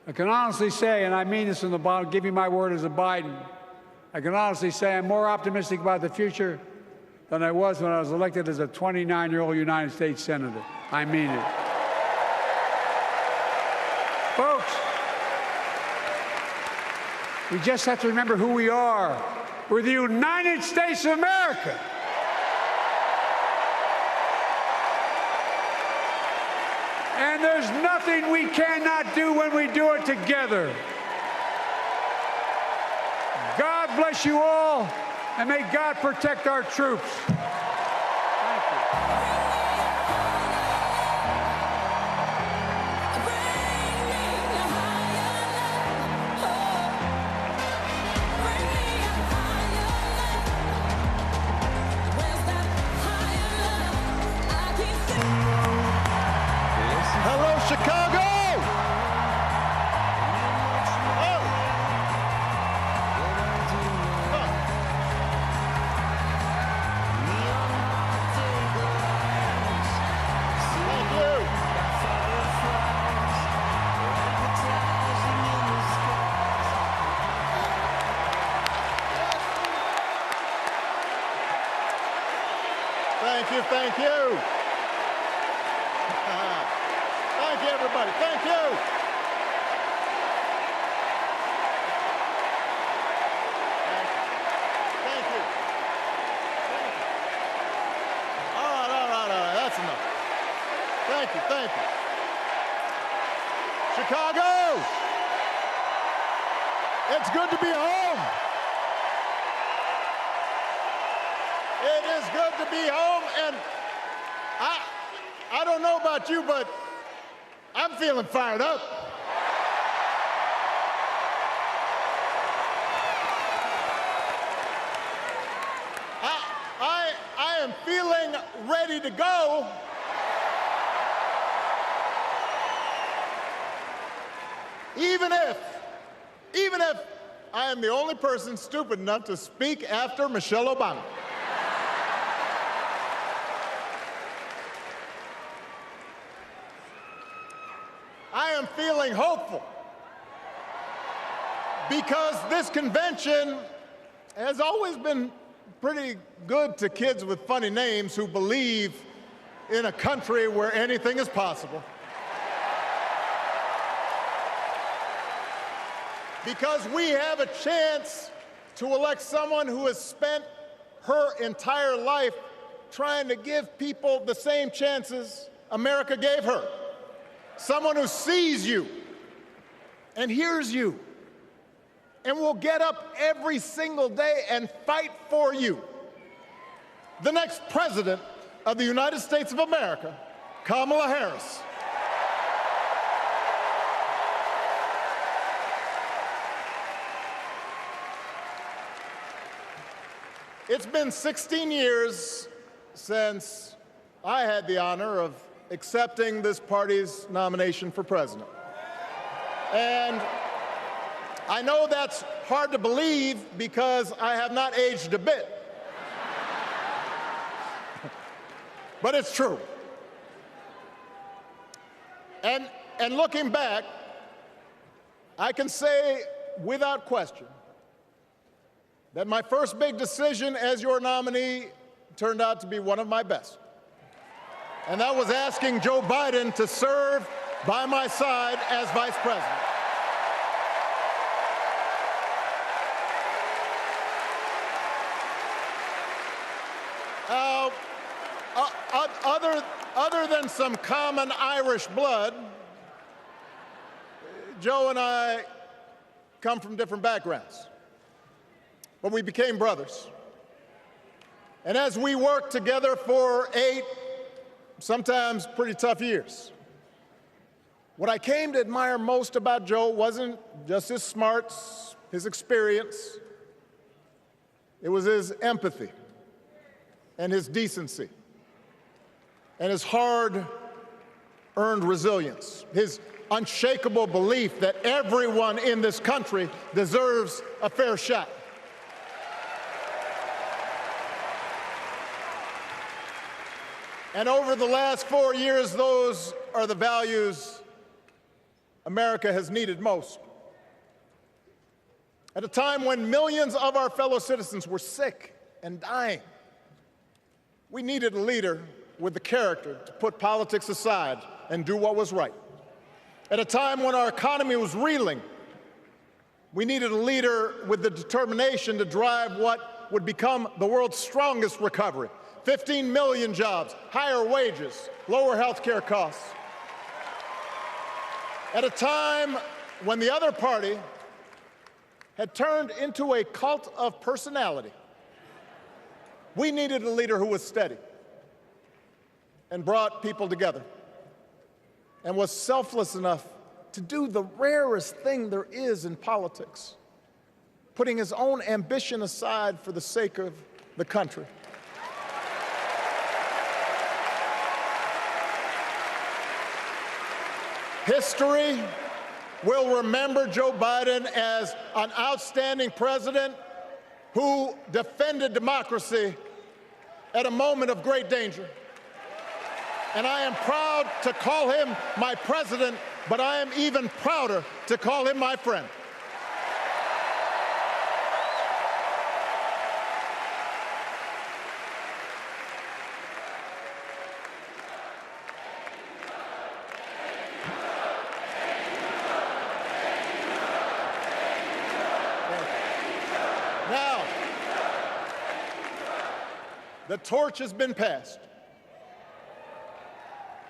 Speaker 1: I can honestly say, and I mean this from the bottom, give you my word as a Biden, I can honestly say I'm more optimistic about the future than I was when I was elected as a 29-year-old United States Senator. I mean it. Folks, we just have to remember who we are. We're the United States of America. And there's nothing we cannot do when we do it together. God bless you all, and may God protect our troops. Thank you.
Speaker 2: Hello, Chicago! Thank you, thank you. Thank you, everybody. Thank you. Thank you. All right. That's enough. Thank you, thank you. Chicago! It's good to be home. It is good to be home, and I don't know about you, but I'm feeling fired up. I am feeling ready to go. Even if I am the only person stupid enough to speak after Michelle Obama. I am feeling hopeful because this convention has always been pretty good to kids with funny names who believe in a country where anything is possible. Because we have a chance to elect someone who has spent her entire life trying to give people the same chances America gave her. Someone who sees you and hears you and will get up every single day and fight for you. The next president of the United States of America, Kamala Harris. It's been 16 years since I had the honor of accepting this party's nomination for president. And I know that's hard to believe because I have not aged a bit. But it's true. And looking back, I can say without question that my first big decision as your nominee turned out to be one of my best. And that was asking Joe Biden to serve by my side as vice president. Other than some common Irish blood, Joe and I come from different backgrounds, but we became brothers. And as we worked together for 8 sometimes pretty tough years. What I came to admire most about Joe wasn't just his smarts, his experience. It was his empathy and his decency and his hard-earned resilience, his unshakable belief that everyone in this country deserves a fair shot. And over the last 4 years, those are the values America has needed most. At a time when millions of our fellow citizens were sick and dying, we needed a leader with the character to put politics aside and do what was right. At a time when our economy was reeling, we needed a leader with the determination to drive what would become the world's strongest recovery. 15 million jobs, higher wages, lower health care costs. At a time when the other party had turned into a cult of personality, we needed a leader who was steady and brought people together and was selfless enough to do the rarest thing there is in politics, putting his own ambition aside for the sake of the country. History will remember Joe Biden as an outstanding president who defended democracy at a moment of great danger. And I am proud to call him my president, but I am even prouder to call him my friend. Now, the torch has been passed.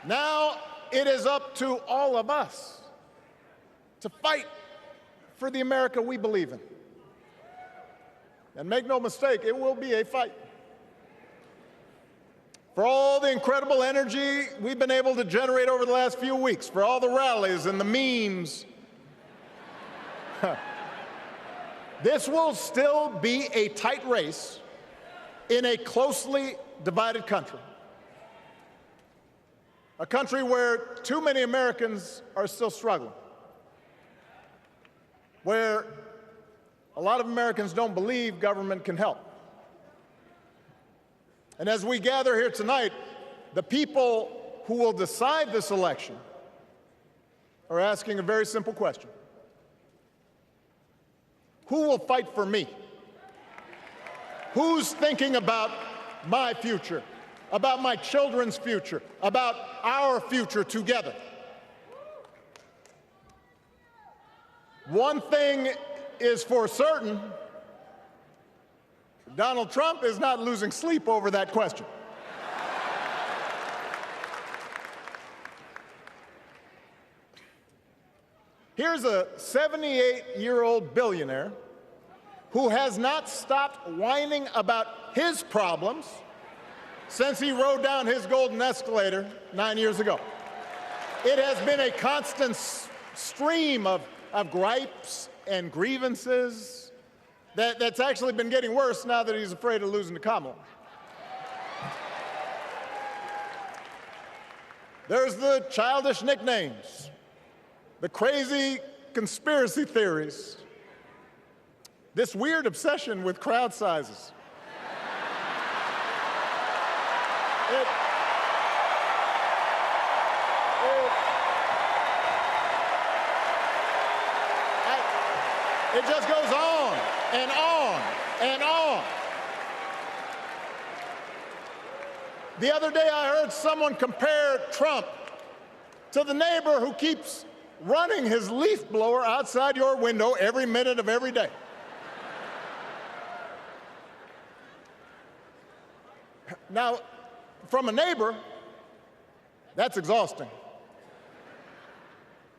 Speaker 2: Now it is up to all of us to fight for the America we believe in. And make no mistake, it will be a fight. For all the incredible energy we've been able to generate over the last few weeks, for all the rallies and the memes, this will still be a tight race in a closely divided country. A country where too many Americans are still struggling, where a lot of Americans don't believe government can help. And as we gather here tonight, the people who will decide this election are asking a very simple question. Who will fight for me? Who's thinking about my future, about my children's future, about our future together? One thing is for certain, Donald Trump is not losing sleep over that question. Here's a 78-year-old billionaire who has not stopped whining about his problems since he rode down his golden escalator 9 years ago. It has been a constant stream of gripes and grievances that's actually been getting worse now that he's afraid of losing to Kamala. There's the childish nicknames, the crazy conspiracy theories, this weird obsession with crowd sizes. It just goes on and on and on. The other day I heard someone compare Trump to the neighbor who keeps running his leaf blower outside your window every minute of every day. Now, from a neighbor, that's exhausting.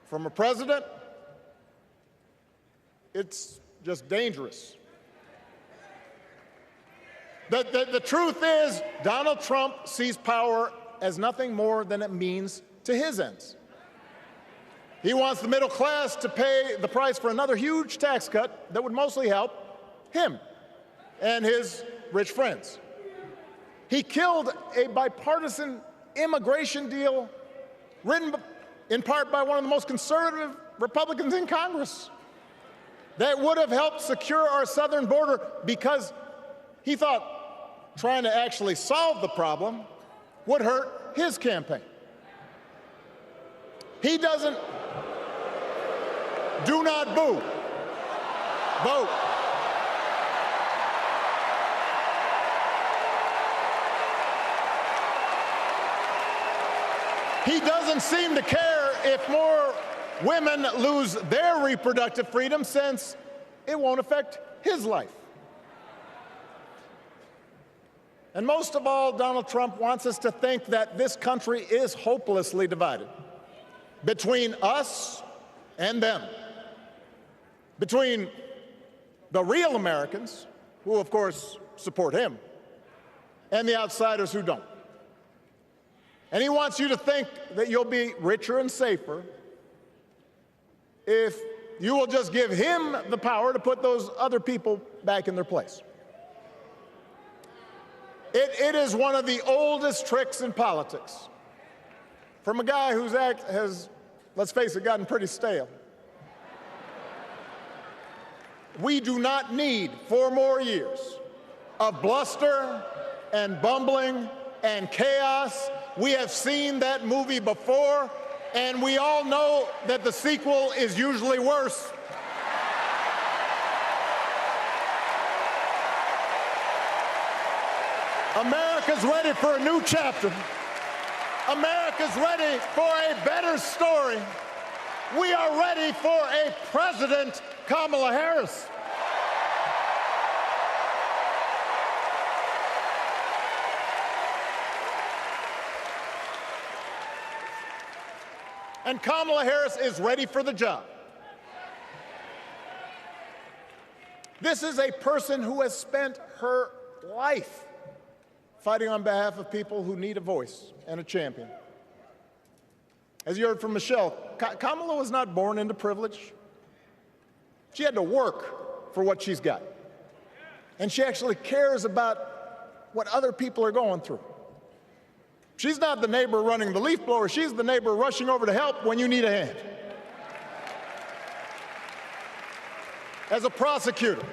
Speaker 2: From a president, it's just dangerous. The truth is, Donald Trump sees power as nothing more than a means to his ends. He wants the middle class to pay the price for another huge tax cut that would mostly help him and his rich friends. He killed a bipartisan immigration deal written in part by one of the most conservative Republicans in Congress that would have helped secure our southern border, because he thought trying to actually solve the problem would hurt his campaign. He doesn't. Do not boo. Vote. He doesn't seem to care if more women lose their reproductive freedom, since it won't affect his life. And most of all, Donald Trump wants us to think that this country is hopelessly divided between us and them, between the real Americans, who of course support him, and the outsiders who don't. And he wants you to think that you'll be richer and safer if you will just give him the power to put those other people back in their place. It is one of the oldest tricks in politics, from a guy whose act has, let's face it, gotten pretty stale. We do not need 4 more years of bluster and bumbling and chaos. We have seen that movie before, and we all know that the sequel is usually worse. America's ready for a new chapter. America's ready for a better story. We are ready for a President Kamala Harris. And Kamala Harris is ready for the job. This is a person who has spent her life fighting on behalf of people who need a voice and a champion. As you heard from Michelle, Kamala was not born into privilege. She had to work for what she's got. And she actually cares about what other people are going through. She's not the neighbor running the leaf blower. She's the neighbor rushing over to help when you need a hand. As a prosecutor,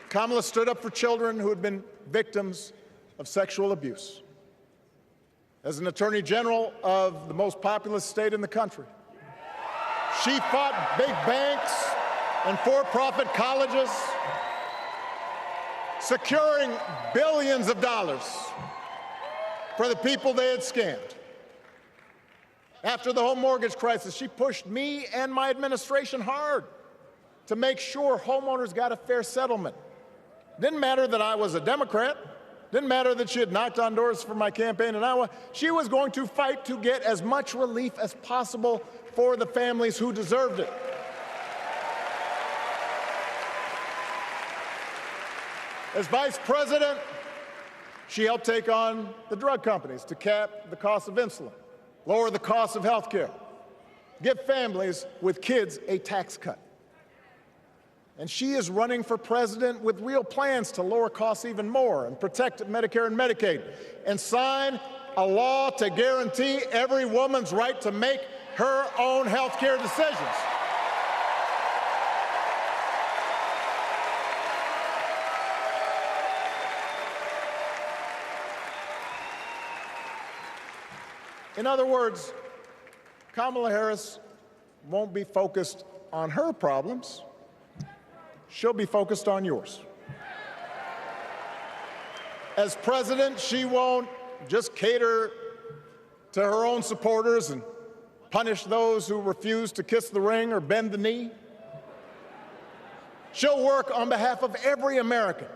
Speaker 2: Kamala stood up for children who had been victims of sexual abuse. As an attorney general of the most populous state in the country, she fought big banks and for-profit colleges, securing billions of dollars for the people they had scammed. After the home mortgage crisis, she pushed me and my administration hard to make sure homeowners got a fair settlement. Didn't matter that I was a Democrat. Didn't matter that she had knocked on doors for my campaign in Iowa. She was going to fight to get as much relief as possible for the families who deserved it. As vice president, she helped take on the drug companies to cap the cost of insulin, lower the cost of health care, give families with kids a tax cut. And she is running for president with real plans to lower costs even more and protect Medicare and Medicaid, and sign a law to guarantee every woman's right to make her own health care decisions. In other words, Kamala Harris won't be focused on her problems. She'll be focused on yours. As president, she won't just cater to her own supporters and punish those who refuse to kiss the ring or bend the knee. She'll work on behalf of every American.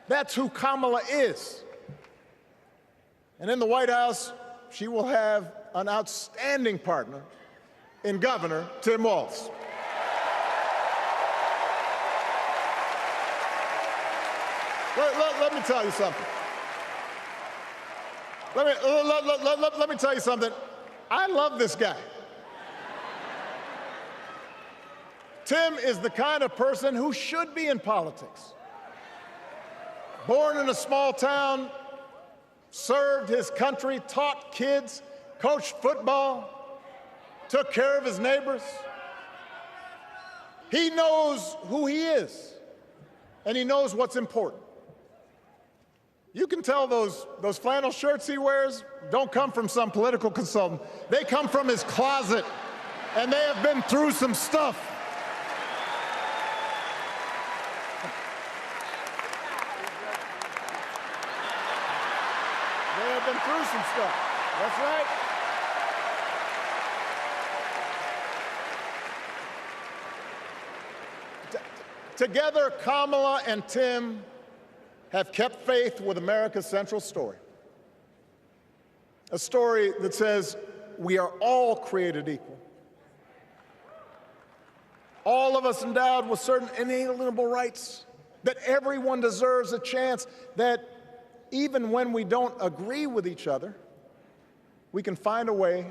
Speaker 2: That's who Kamala is. And in the White House, she will have an outstanding partner in Governor Tim Walz. Let me tell you something. Let me tell you something. I love this guy. Tim is the kind of person who should be in politics. Born in a small town, served his country, taught kids, coached football, took care of his neighbors. He knows who he is, and he knows what's important. You can tell those flannel shirts he wears don't come from some political consultant. They come from his closet, and they have been through some stuff. They have been through some stuff. That's right. Together, Kamala and Tim have kept faith with America's central story. A story that says we are all created equal. All of us endowed with certain inalienable rights, that everyone deserves a chance, that even when we don't agree with each other, we can find a way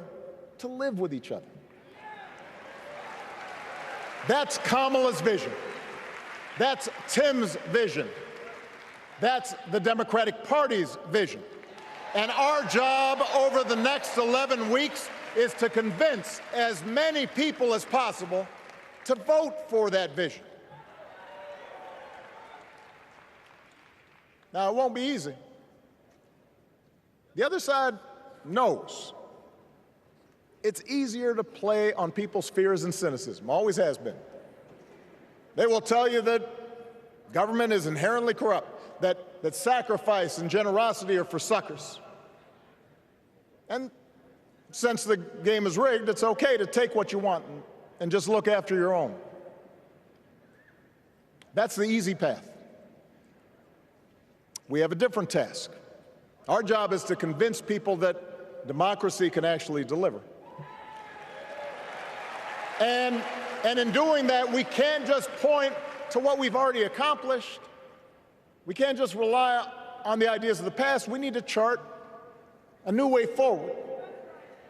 Speaker 2: to live with each other. That's Kamala's vision. That's Tim's vision. That's the Democratic Party's vision. And our job over the next 11 weeks is to convince as many people as possible to vote for that vision. Now, it won't be easy. The other side knows it's easier to play on people's fears and cynicism, always has been. They will tell you that government is inherently corrupt, that sacrifice and generosity are for suckers. And since the game is rigged, it's okay to take what you want and just look after your own. That's the easy path. We have a different task. Our job is to convince people that democracy can actually deliver. And in doing that, we can't just point to what we've already accomplished. We can't just rely on the ideas of the past. We need to chart a new way forward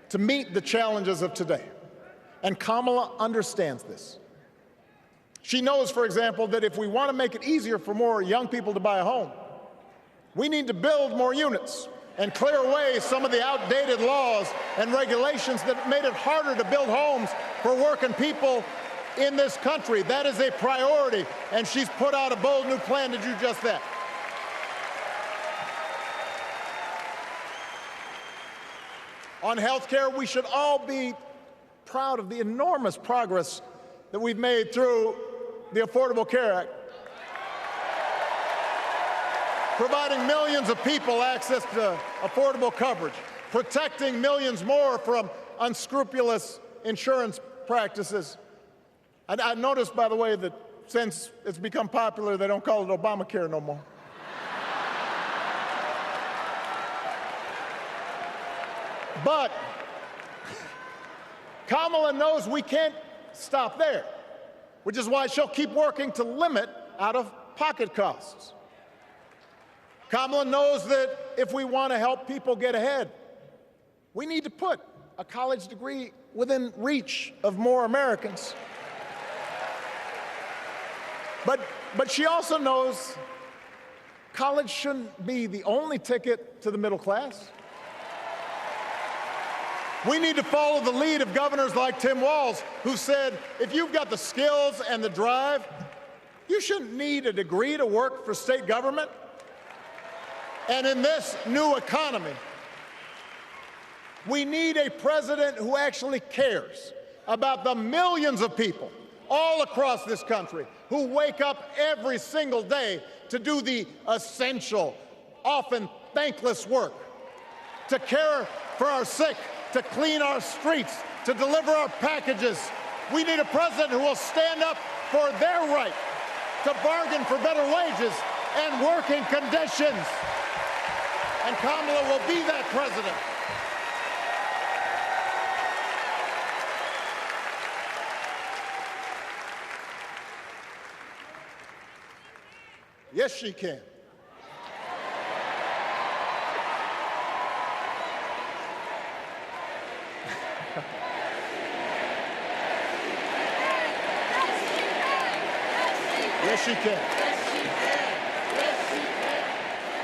Speaker 2: to meet the challenges of today. And Kamala understands this. She knows, for example, that if we want to make it easier for more young people to buy a home, we need to build more units and clear away some of the outdated laws and regulations that made it harder to build homes for working people in this country. That is a priority, and she's put out a bold new plan to do just that. On health care, we should all be proud of the enormous progress that we've made through the Affordable Care Act, providing millions of people access to affordable coverage, protecting millions more from unscrupulous insurance practices. I noticed, by the way, that since it's become popular, they don't call it Obamacare no more. But Kamala knows we can't stop there, which is why she'll keep working to limit out-of-pocket costs. Kamala knows that if we want to help people get ahead, we need to put a college degree within reach of more Americans. But she also knows college shouldn't be the only ticket to the middle class. We need to follow the lead of governors like Tim Walz, who said, if you've got the skills and the drive, you shouldn't need a degree to work for state government. And in this new economy, we need a president who actually cares about the millions of people all across this country who wake up every single day to do the essential, often thankless work, to care for our sick, to clean our streets, to deliver our packages. We need a president who will stand up for their right to bargain for better wages and working conditions. And Kamala will be that president. Yes, she can. Yes, she can.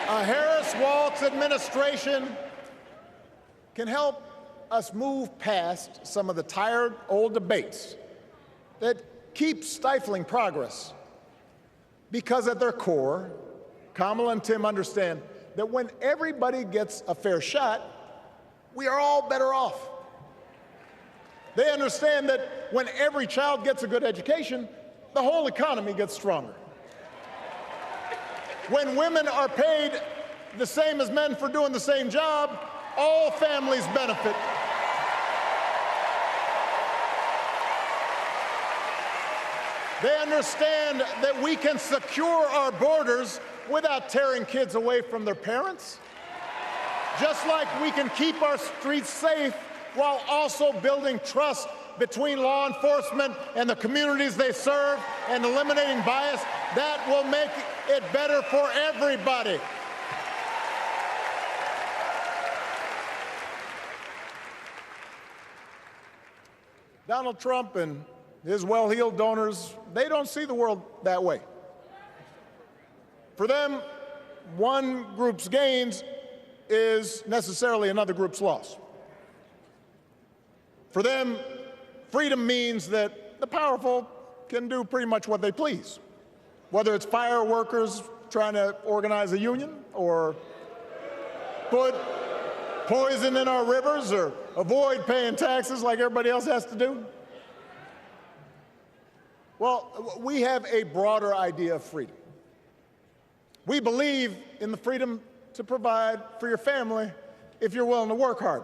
Speaker 2: A Harris-Walz administration can help us move past some of the tired old debates that keep stifling progress, because at their core, Kamala and Tim understand that when everybody gets a fair shot, we are all better off. They understand that when every child gets a good education, the whole economy gets stronger. When women are paid the same as men for doing the same job, all families benefit. They understand that we can secure our borders without tearing kids away from their parents, just like we can keep our streets safe while also building trust between law enforcement and the communities they serve and eliminating bias. That will make it better for everybody. Donald Trump and his well-heeled donors, they don't see the world that way. For them, one group's gains is necessarily another group's loss. For them, freedom means that the powerful can do pretty much what they please, whether it's fire workers trying to organize a union, or put poison in our rivers, or avoid paying taxes like everybody else has to do. Well, we have a broader idea of freedom. We believe in the freedom to provide for your family if you're willing to work hard.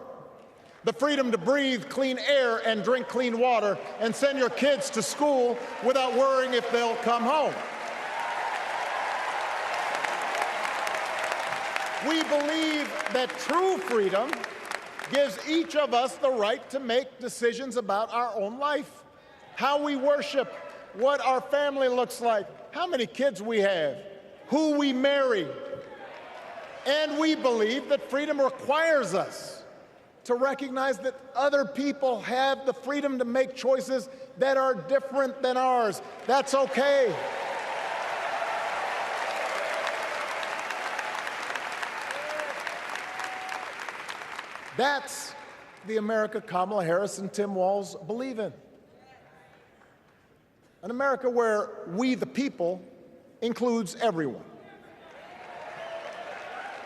Speaker 2: The freedom to breathe clean air and drink clean water and send your kids to school without worrying if they'll come home. We believe that true freedom gives each of us the right to make decisions about our own life, how we worship, what our family looks like, how many kids we have, who we marry. And we believe that freedom requires us to recognize that other people have the freedom to make choices that are different than ours. That's okay. That's the America Kamala Harris and Tim Walz believe in. An America where we, the people, includes everyone.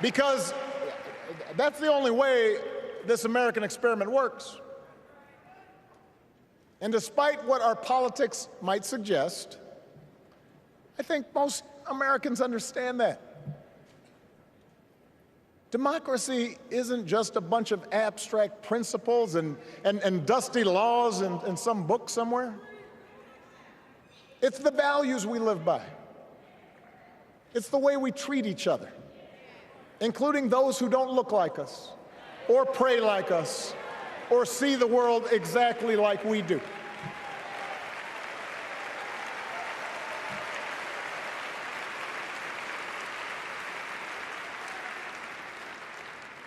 Speaker 2: Because that's the only way this American experiment works. And despite what our politics might suggest, I think most Americans understand that. Democracy isn't just a bunch of abstract principles and dusty laws in some book somewhere. It's the values we live by. It's the way we treat each other, including those who don't look like us, or pray like us, or see the world exactly like we do.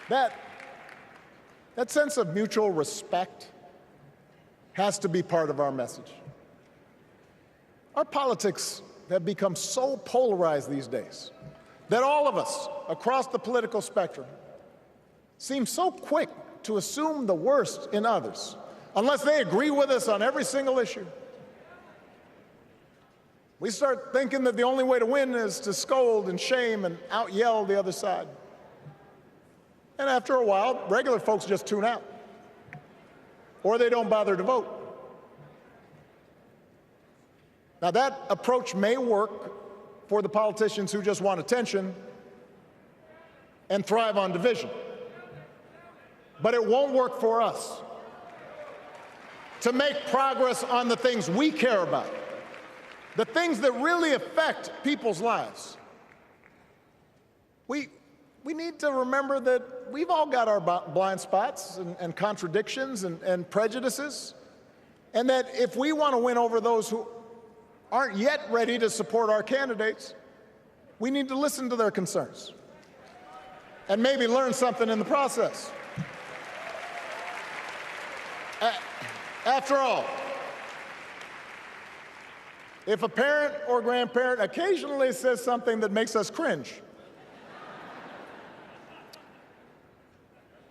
Speaker 2: That sense of mutual respect has to be part of our message. Our politics have become so polarized these days that all of us across the political spectrum seem so quick to assume the worst in others, unless they agree with us on every single issue. We start thinking that the only way to win is to scold and shame and out-yell the other side. And after a while, regular folks just tune out, or they don't bother to vote. Now, that approach may work for the politicians who just want attention and thrive on division, but it won't work for us. To make progress on the things we care about, the things that really affect people's lives, we need to remember that we've all got our blind spots and contradictions and prejudices, and that if we want to win over those who aren't yet ready to support our candidates, we need to listen to their concerns and maybe learn something in the process. After all, if a parent or grandparent occasionally says something that makes us cringe,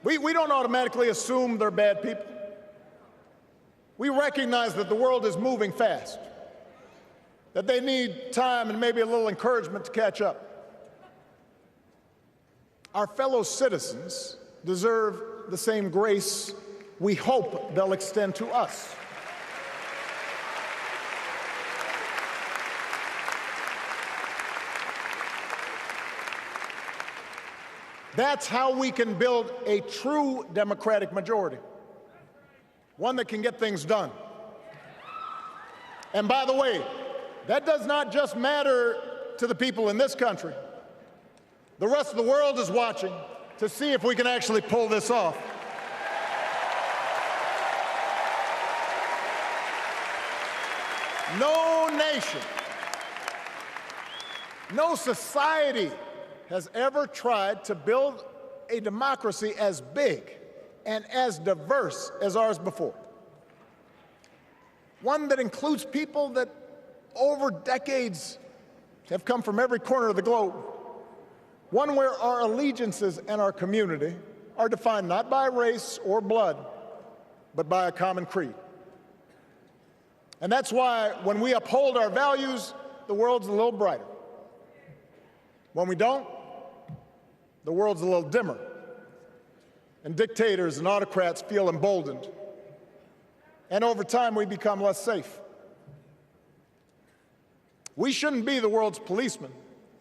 Speaker 2: we don't automatically assume they're bad people. We recognize that the world is moving fast, that they need time and maybe a little encouragement to catch up. Our fellow citizens deserve the same grace we hope they'll extend to us. That's how we can build a true democratic majority, one that can get things done. And by the way, that does not just matter to the people in this country. The rest of the world is watching to see if we can actually pull this off. No nation, no society has ever tried to build a democracy as big and as diverse as ours before. One that includes people that over decades have come from every corner of the globe. One where our allegiances and our community are defined not by race or blood, but by a common creed. And that's why when we uphold our values, the world's a little brighter. When we don't, the world's a little dimmer. And dictators and autocrats feel emboldened. And over time, we become less safe. We shouldn't be the world's policemen,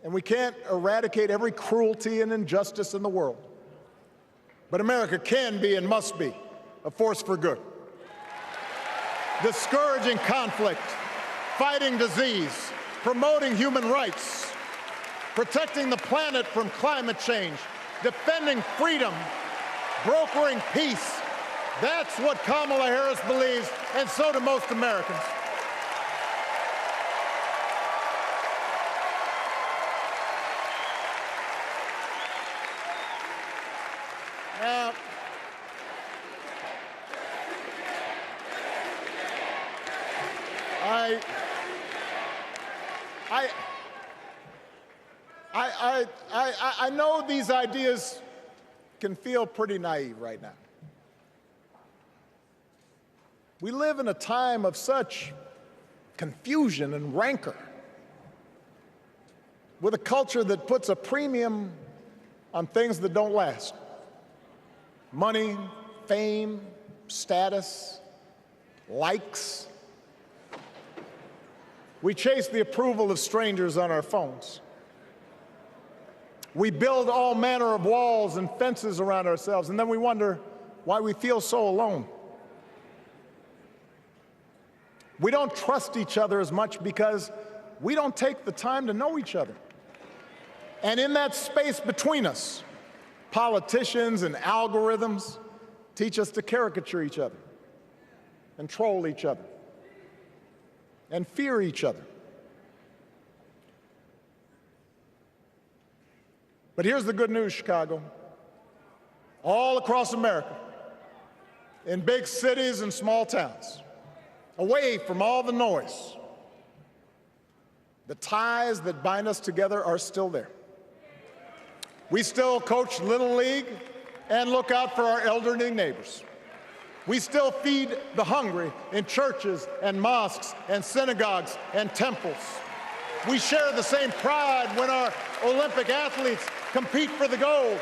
Speaker 2: and we can't eradicate every cruelty and injustice in the world. But America can be and must be a force for good, discouraging conflict, fighting disease, promoting human rights, protecting the planet from climate change, defending freedom, brokering peace. That's what Kamala Harris believes, and so do most Americans. Now, I know these ideas can feel pretty naive right now. We live in a time of such confusion and rancor, with a culture that puts a premium on things that don't last. Money, fame, status, likes. We chase the approval of strangers on our phones. We build all manner of walls and fences around ourselves, and then we wonder why we feel so alone. We don't trust each other as much because we don't take the time to know each other. And in that space between us, politicians and algorithms teach us to caricature each other and troll each other and fear each other. But here's the good news, Chicago. All across America, in big cities and small towns, away from all the noise, the ties that bind us together are still there. We still coach Little League and look out for our elderly neighbors. We still feed the hungry in churches and mosques and synagogues and temples. We share the same pride when our Olympic athletes compete for the gold.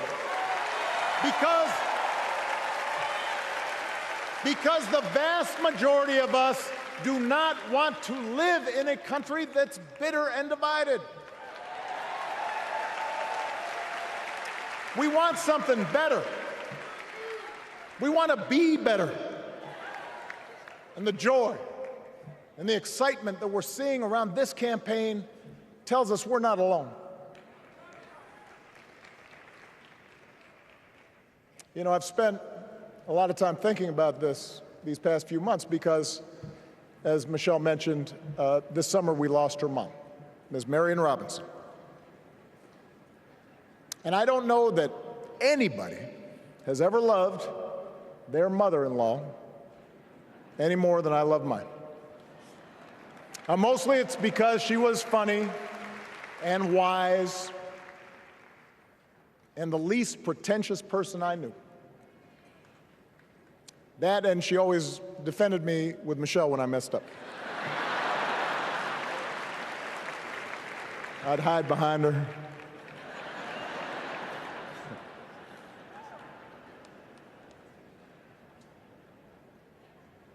Speaker 2: Because the vast majority of us do not want to live in a country that's bitter and divided. We want something better. We want to be better. And the joy and the excitement that we're seeing around this campaign tells us we're not alone. You know, I've spent a lot of time thinking about these past few months because, as Michelle mentioned, this summer we lost her mom, Ms. Marion Robinson. And I don't know that anybody has ever loved their mother-in-law any more than I love mine. Mostly it's because she was funny and wise and the least pretentious person I knew. That, and she always defended me with Michelle when I messed up. I'd hide behind her.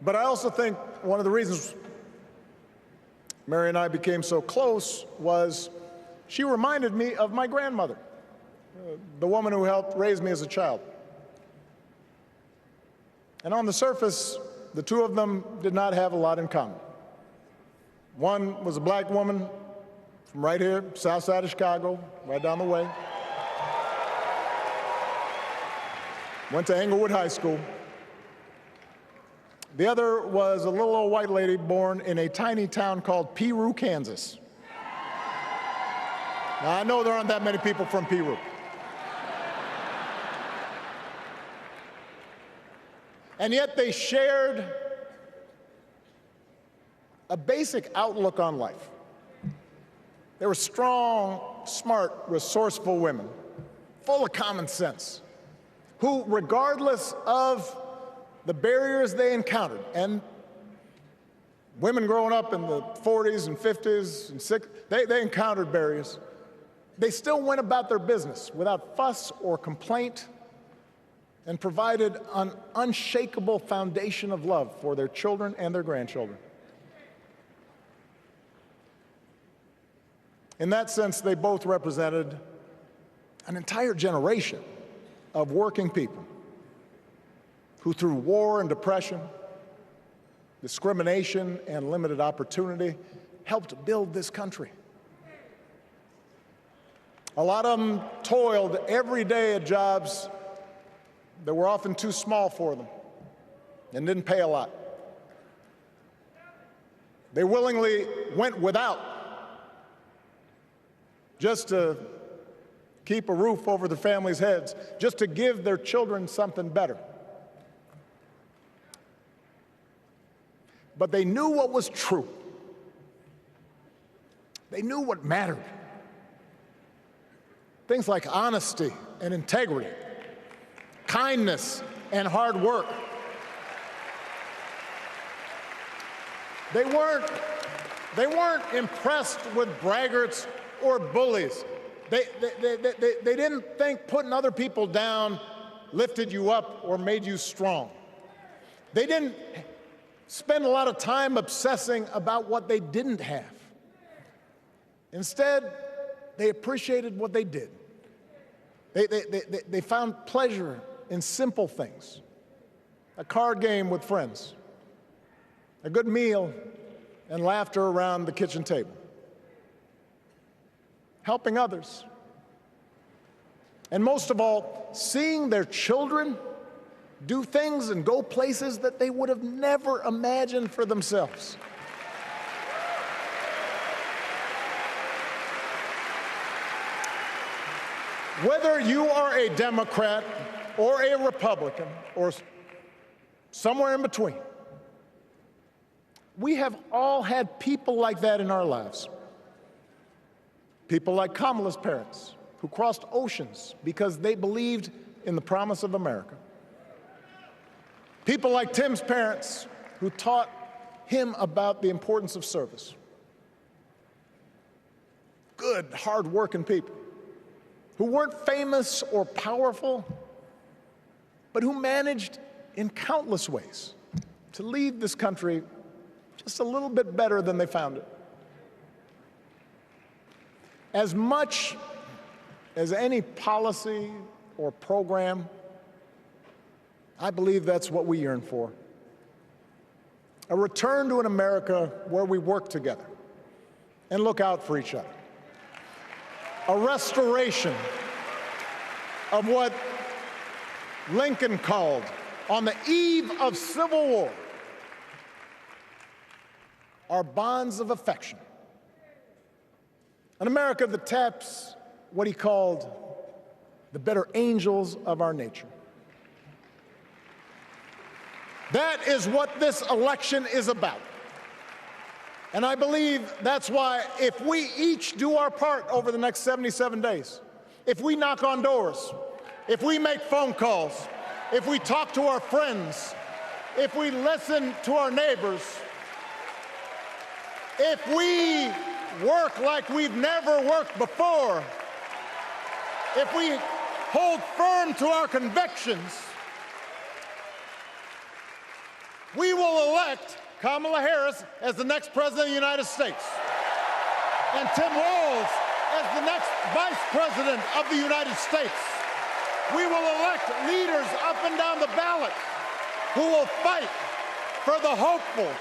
Speaker 2: But I also think one of the reasons Mary and I became so close was she reminded me of my grandmother, the woman who helped raise me as a child. And on the surface, the two of them did not have a lot in common. One was a black woman from right here, south side of Chicago, right down the way. Went to Englewood High School. The other was a little old white lady born in a tiny town called Peru, Kansas. Now, I know there aren't that many people from Peru. And yet they shared a basic outlook on life. They were strong, smart, resourceful women, full of common sense, who, regardless of the barriers they encountered, and women growing up in the 40s and 50s and 60s, they encountered barriers. They still went about their business without fuss or complaint and provided an unshakable foundation of love for their children and their grandchildren. In that sense, they both represented an entire generation of working people who, through war and depression, discrimination and limited opportunity, helped build this country. A lot of them toiled every day at jobs that were often too small for them and didn't pay a lot. They willingly went without just to keep a roof over their families' heads, just to give their children something better. But they knew what was true. They knew what mattered. Things like honesty and integrity, kindness and hard work. They weren't impressed with braggarts or bullies. They didn't think putting other people down lifted you up or made you strong. They didn't spend a lot of time obsessing about what they didn't have. Instead, they appreciated what they did. They found pleasure in simple things: a card game with friends, a good meal, and laughter around the kitchen table, helping others, and most of all, seeing their children do things and go places that they would have never imagined for themselves. Whether you are a Democrat or a Republican or somewhere in between, we have all had people like that in our lives. People like Kamala's parents, who crossed oceans because they believed in the promise of America. People like Tim's parents, who taught him about the importance of service. Good, hard-working people who weren't famous or powerful, but who managed in countless ways to leave this country just a little bit better than they found it. As much as any policy or program, I believe that's what we yearn for. A return to an America where we work together and look out for each other. A restoration of what Lincoln called, on the eve of Civil War, our bonds of affection. An America that taps what he called the better angels of our nature. That is what this election is about. And I believe that's why if we each do our part over the next 77 days, if we knock on doors, if we make phone calls, if we talk to our friends, if we listen to our neighbors, if we work like we've never worked before, if we hold firm to our convictions, we will elect Kamala Harris as the next President of the United States, and Tim Walz as the next Vice President of the United States. We will elect leaders up and down the ballot who will fight for the hopeful,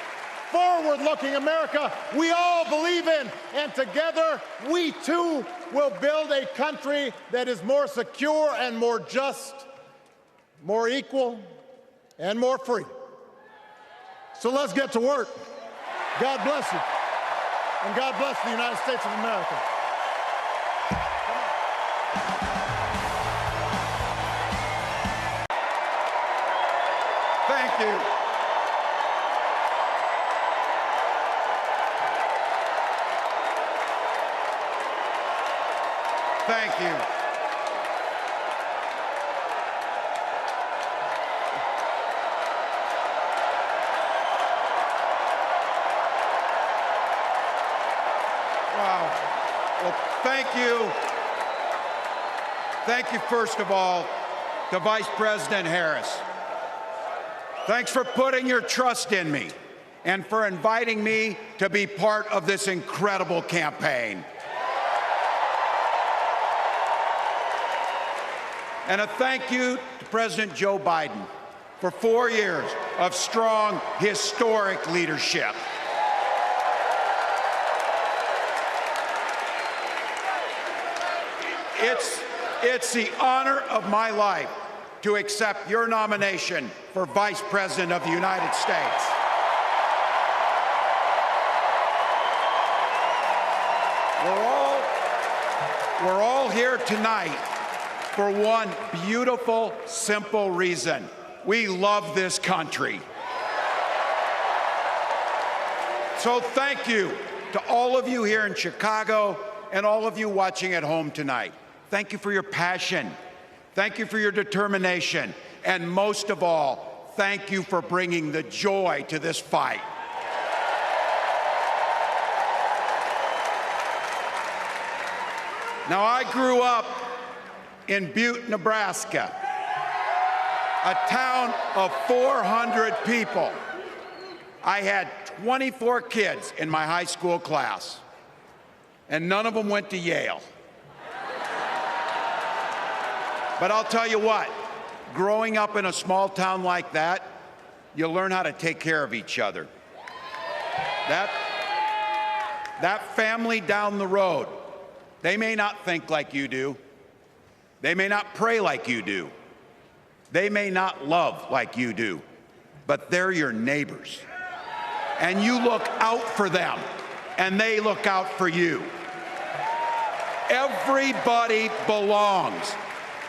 Speaker 2: forward-looking America we all believe in, and together we too will build a country that is more secure and more just, more equal, and more free. So let's get to work. God bless you, and God bless the United States of America.
Speaker 3: Thank you. Thank you. Wow. Well, thank you. Thank you, first of all, to Vice President Harris. Thanks for putting your trust in me and for inviting me to be part of this incredible campaign. And a thank you to President Joe Biden for 4 years of strong, historic leadership. It's the honor of my life to accept your nomination for Vice President of the United States. We're all here tonight for one beautiful, simple reason. We love this country. So thank you to all of you here in Chicago and all of you watching at home tonight. Thank you for your passion. Thank you for your determination. And most of all, thank you for bringing the joy to this fight. Now, I grew up in Butte, Nebraska, a town of 400 people. I had 24 kids in my high school class, and none of them went to Yale. But I'll tell you what, growing up in a small town like that, you learn how to take care of each other. That family down the road, they may not think like you do. They may not pray like you do. They may not love like you do, but they're your neighbors. And you look out for them, and they look out for you. Everybody belongs,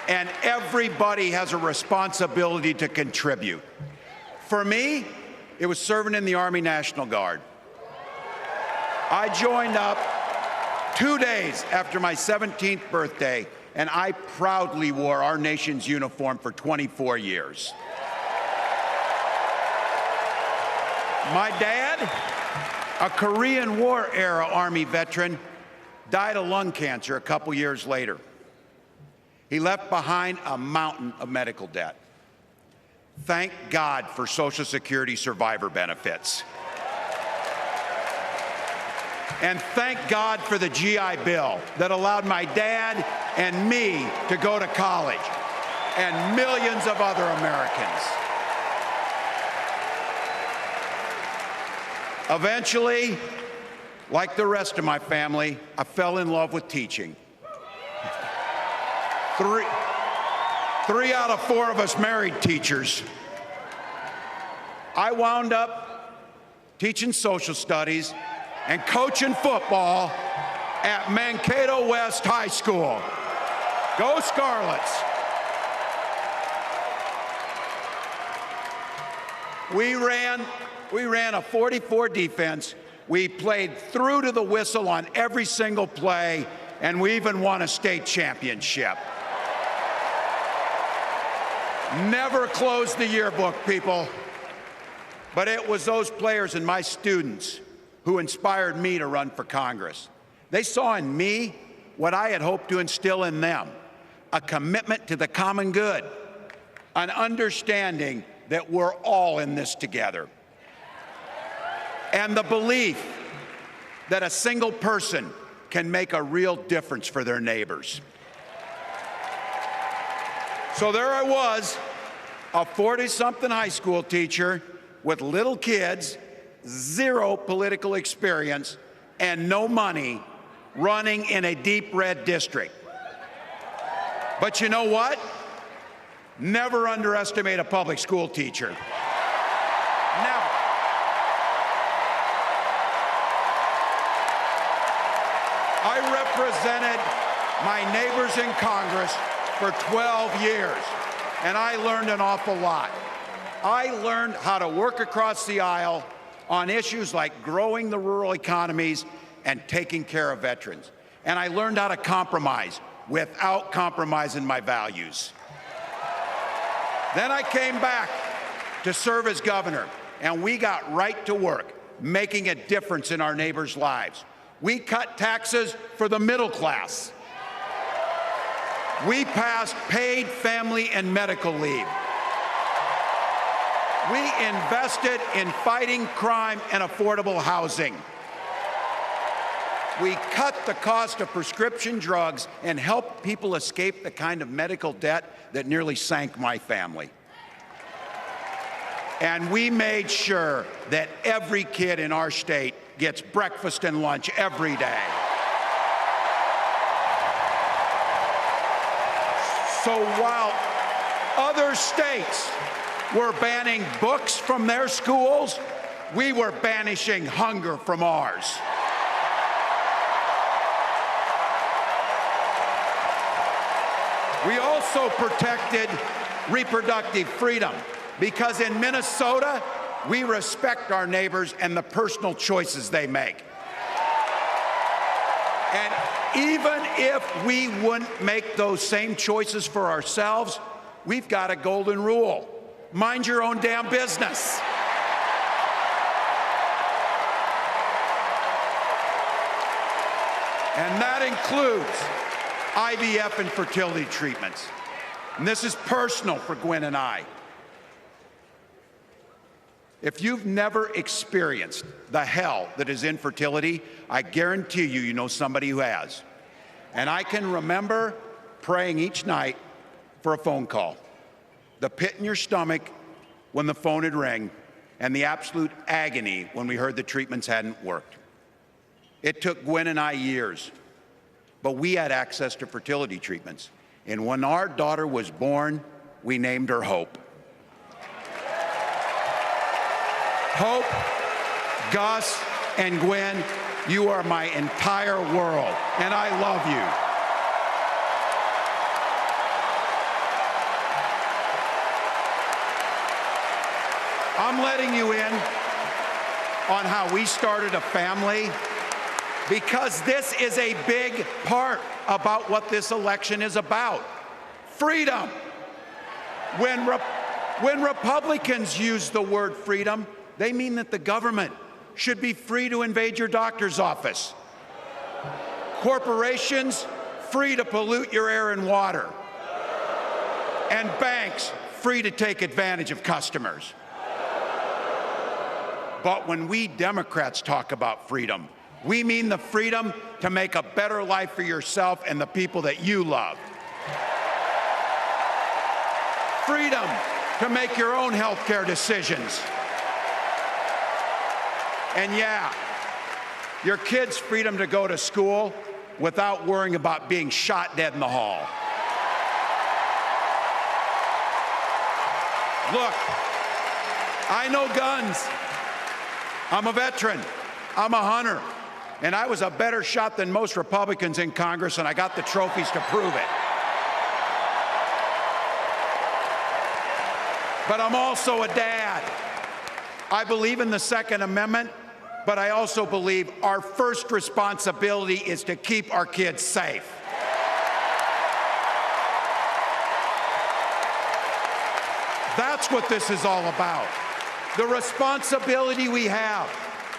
Speaker 3: and everybody has a responsibility to contribute. For me, it was serving in the Army National Guard. I joined up 2 days after my 17th birthday, and I proudly wore our nation's uniform for 24 years. My dad, a Korean War-era Army veteran, died of lung cancer a couple years later. He left behind a mountain of medical debt. Thank God for Social Security survivor benefits. And thank God for the GI Bill that allowed my dad and me to go to college, and millions of other Americans. Eventually, like the rest of my family, I fell in love with teaching. Three out of 4 of us married teachers. I wound up teaching social studies and coaching football at Mankato West High School. Go Scarlets! We ran a 44 defense We played through to the whistle on every single play, and we even won a state championship. Never closed the yearbook, people. But it was those players and my students who inspired me to run for Congress. They saw in me what I had hoped to instill in them, a commitment to the common good, an understanding that we're all in this together, and the belief that a single person can make a real difference for their neighbors. So there I was, a 40-something high school teacher with little kids, zero political experience, and no money, running in a deep red district. But you know what? Never underestimate a public school teacher. Never. I represented my neighbors in Congress for 12 years, and I learned an awful lot. I learned how to work across the aisle on issues like growing the rural economies and taking care of veterans. And I learned how to compromise without compromising my values. Then I came back to serve as governor, and we got right to work, making a difference in our neighbors' lives. We cut taxes for the middle class. We passed paid family and medical leave. We invested in fighting crime and affordable housing. We cut the cost of prescription drugs and helped people escape the kind of medical debt that nearly sank my family. And we made sure that every kid in our state gets breakfast and lunch every day. So while other states were banning books from their schools, we were banishing hunger from ours. We also protected reproductive freedom because in Minnesota, we respect our neighbors and the personal choices they make. And even if we wouldn't make those same choices for ourselves, we've got a golden rule. Mind your own damn business. And that includes IVF and fertility treatments. And this is personal for Gwen and I. If you've never experienced the hell that is infertility, I guarantee you, you know somebody who has. And I can remember praying each night for a phone call, the pit in your stomach when the phone would ring, and the absolute agony when we heard the treatments hadn't worked. It took Gwen and I years, but we had access to fertility treatments. And when our daughter was born, we named her Hope. Hope, Gus, and Gwen, you are my entire world, and I love you. I'm letting you in on how we started a family because this is a big part about what this election is about. Freedom. When Republicans use the word freedom, they mean that the government should be free to invade your doctor's office. Corporations free to pollute your air and water. And banks free to take advantage of customers. But when we Democrats talk about freedom, we mean the freedom to make a better life for yourself and the people that you love. Freedom to make your own health care decisions. And yeah, your kids' freedom to go to school without worrying about being shot dead in the hall. Look, I know guns. I'm a veteran. I'm a hunter. And I was a better shot than most Republicans in Congress, and I got the trophies to prove it. But I'm also a dad. I believe in the Second Amendment, but I also believe our first responsibility is to keep our kids safe. That's what this is all about. The responsibility we have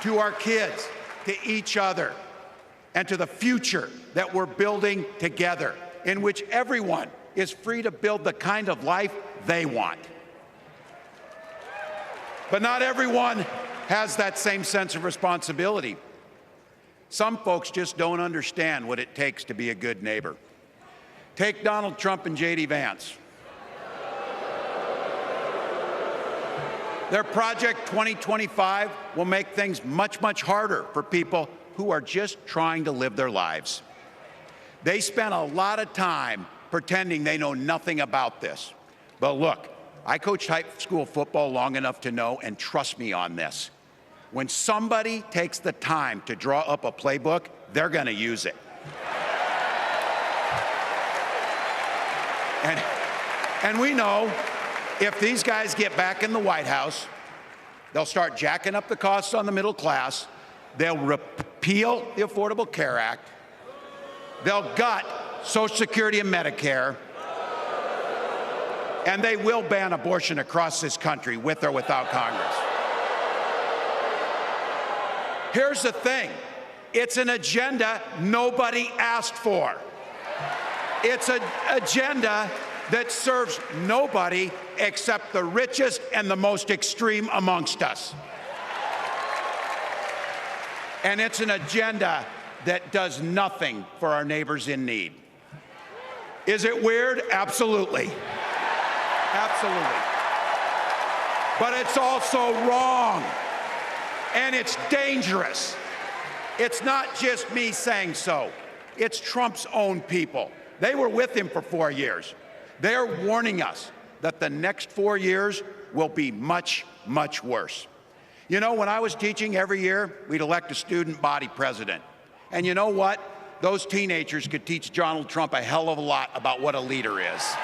Speaker 3: to our kids, to each other, and to the future that we're building together, in which everyone is free to build the kind of life they want. But not everyone has that same sense of responsibility. Some folks just don't understand what it takes to be a good neighbor. Take Donald Trump and J.D. Vance. Their Project 2025 will make things much, much harder for people who are just trying to live their lives. They spent a lot of time pretending they know nothing about this. But look, I coached high school football long enough to know, and trust me on this, when somebody takes the time to draw up a playbook, they're going to use it. And we know if these guys get back in the White House, they'll start jacking up the costs on the middle class, they'll repeal the Affordable Care Act, they'll gut Social Security and Medicare, and they will ban abortion across this country, with or without Congress. Here's the thing, it's an agenda nobody asked for. It's an agenda that serves nobody except the richest and the most extreme amongst us. And it's an agenda that does nothing for our neighbors in need. Is it weird? Absolutely. Absolutely. But it's also wrong, and it's dangerous. It's not just me saying so. It's Trump's own people. They were with him for 4 years. They're warning us that the next 4 years will be much, much worse. You know, when I was teaching every year, we'd elect a student body president. And you know what? Those teenagers could teach Donald Trump a hell of a lot about what a leader is.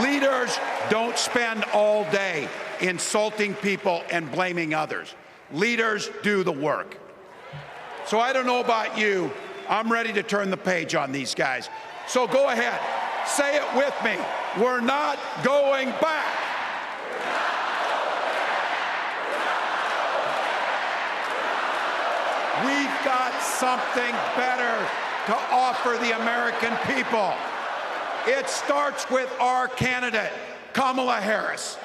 Speaker 3: Leaders don't spend all day insulting people and blaming others. Leaders do the work. So I don't know about you, I'm ready to turn the page on these guys. So go ahead, say it with me. We're not going back. We've got something better to offer the American people. It starts with our candidate, Kamala Harris.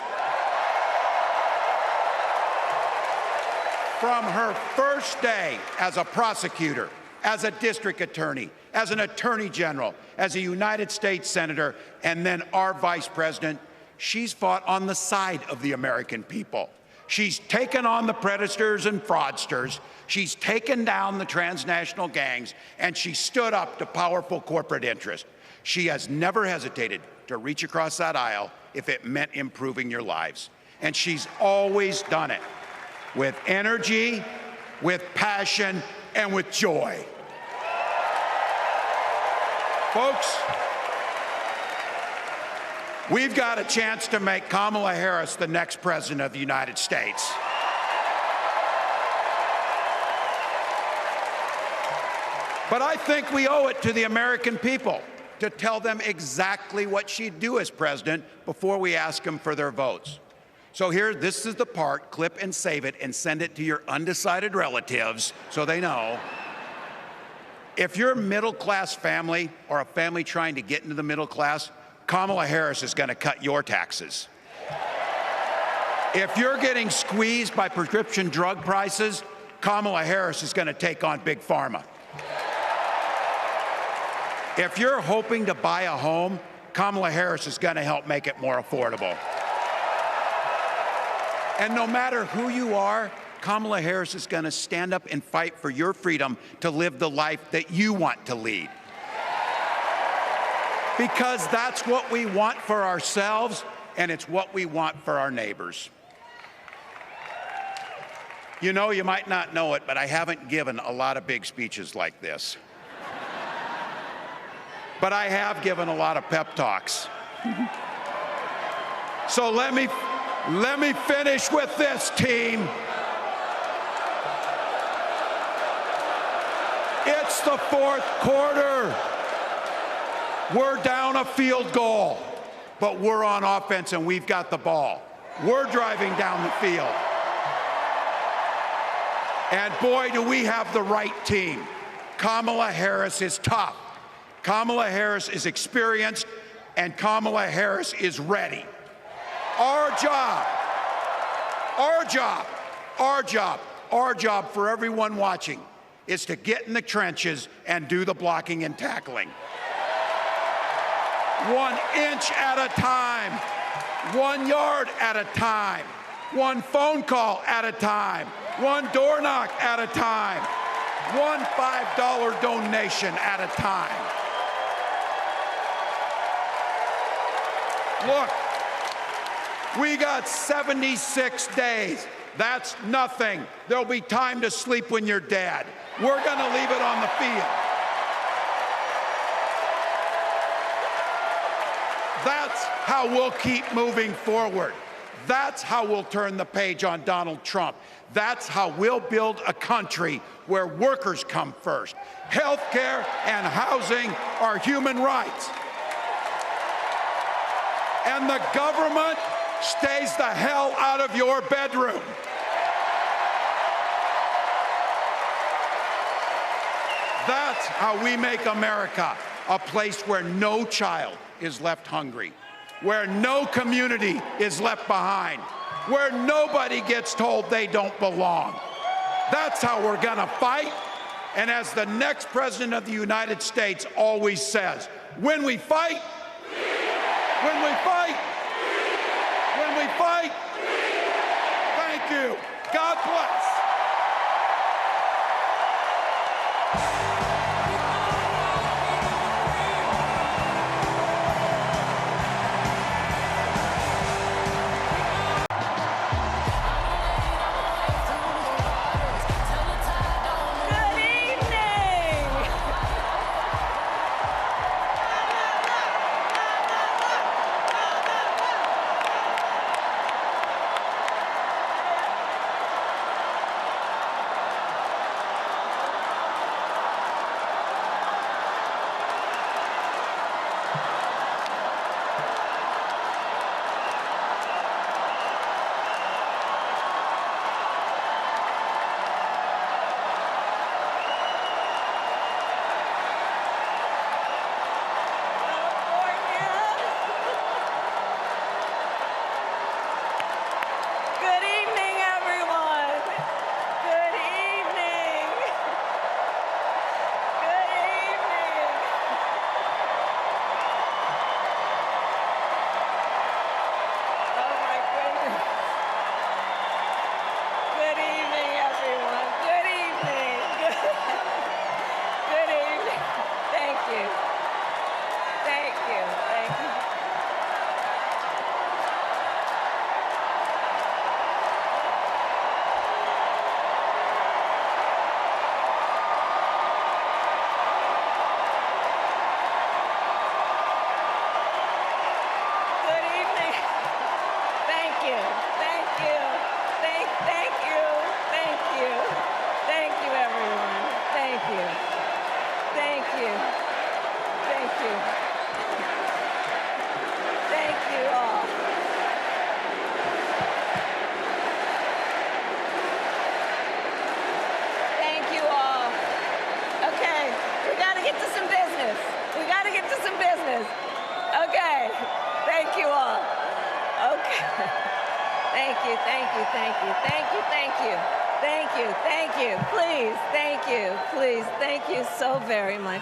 Speaker 3: From her first day as a prosecutor, as a district attorney, as an attorney general, as a United States senator, and then our vice president, she's fought on the side of the American people. She's taken on the predators and fraudsters. She's taken down the transnational gangs, and she stood up to powerful corporate interests. She has never hesitated to reach across that aisle if it meant improving your lives. And she's always done it with energy, with passion, and with joy. Folks, we've got a chance to make Kamala Harris the next president of the United States. But I think we owe it to the American people to tell them exactly what she'd do as president before we ask them for their votes. So here, this is the part, clip and save it and send it to your undecided relatives so they know. If you're a middle-class family or a family trying to get into the middle class, Kamala Harris is going to cut your taxes. If you're getting squeezed by prescription drug prices, Kamala Harris is going to take on Big Pharma. If you're hoping to buy a home, Kamala Harris is going to help make it more affordable. And no matter who you are, Kamala Harris is going to stand up and fight for your freedom to live the life that you want to lead. Because that's what we want for ourselves, and it's what we want for our neighbors. You know, you might not know it, but I haven't given a lot of big speeches like this. But I have given a lot of pep talks. So let me finish with this, team. It's the fourth quarter. We're down a field goal, but we're on offense and we've got the ball. We're driving down the field. And boy, do we have the right team. Kamala Harris is tough. Kamala Harris is experienced, and Kamala Harris is ready. Our job for everyone watching is to get in the trenches and do the blocking and tackling. 1 inch at a time, 1 yard at a time, 1 phone call at a time, 1 door knock at a time, 1 $5 donation at a time. Look, we got 76 days. That's nothing. There'll be time to sleep when you're dead. We're going to leave it on the field. That's how we'll keep moving forward. That's how we'll turn the page on Donald Trump. That's how we'll build a country where workers come first. Healthcare and housing are human rights. And the government stays the hell out of your bedroom. That's how we make America a place where no child is left hungry, where no community is left behind, where nobody gets told they don't belong. That's how we're gonna fight. And as the next president of the United States always says, when we fight, when we fight, when we fight, thank you. God bless.
Speaker 4: Thank you so very much.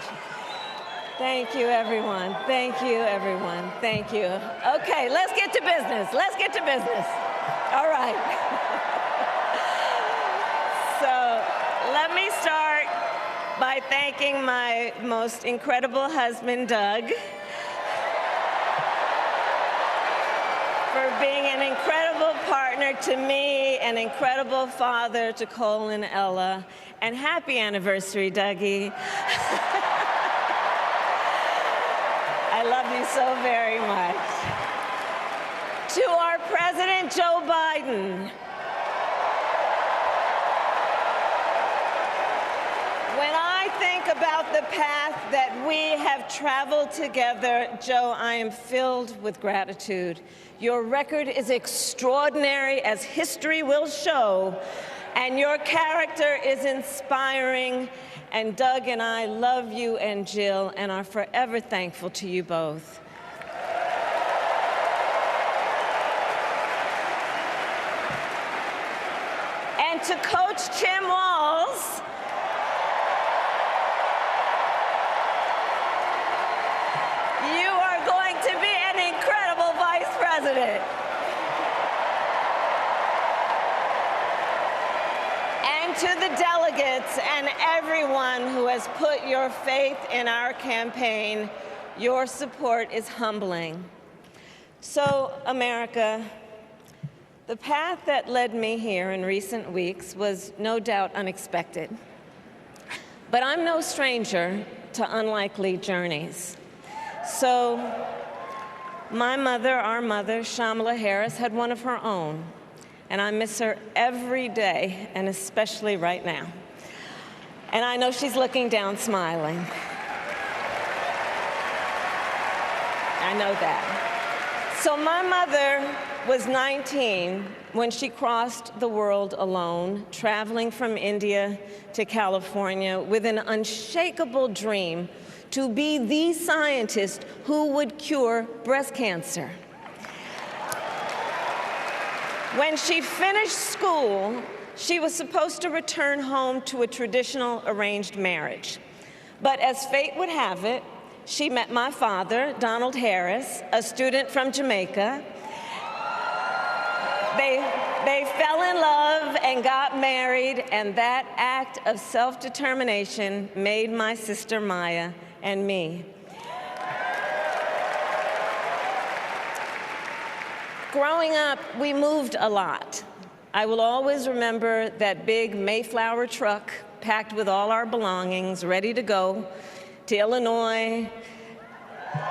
Speaker 4: Thank you, everyone. Thank you, everyone. Thank you. Okay, let's get to business. Let's get to business. All right. So let me start by thanking my most incredible husband, Doug, for being an incredible partner to me, an incredible father to Cole and Ella, and happy anniversary, Dougie. I love you so very much. To our President Joe Biden, when I think think about the path that we have traveled together, Joe, I am filled with gratitude. Your record is extraordinary, as history will show, and your character is inspiring. And Doug and I love you and Jill and are forever thankful to you both. And to Coach Tim Walz, you are going to be an incredible vice president. And to the delegates and everyone who has put your faith in our campaign, your support is humbling. So, America, the path that led me here in recent weeks was no doubt unexpected. But I'm no stranger to unlikely journeys. So, my mother, our mother, Kamala Harris, had one of her own. And I miss her every day, and especially right now. And I know she's looking down smiling. I know that. So my mother was 19 when she crossed the world alone, traveling from India to California with an unshakable dream to be the scientist who would cure breast cancer. When she finished school, she was supposed to return home to a traditional arranged marriage. But as fate would have it, she met my father, Donald Harris, a student from Jamaica. They fell in love and got married, and that act of self-determination made my sister Maya and me. Growing up, we moved a lot. I will always remember that big Mayflower truck packed with all our belongings, ready to go to Illinois,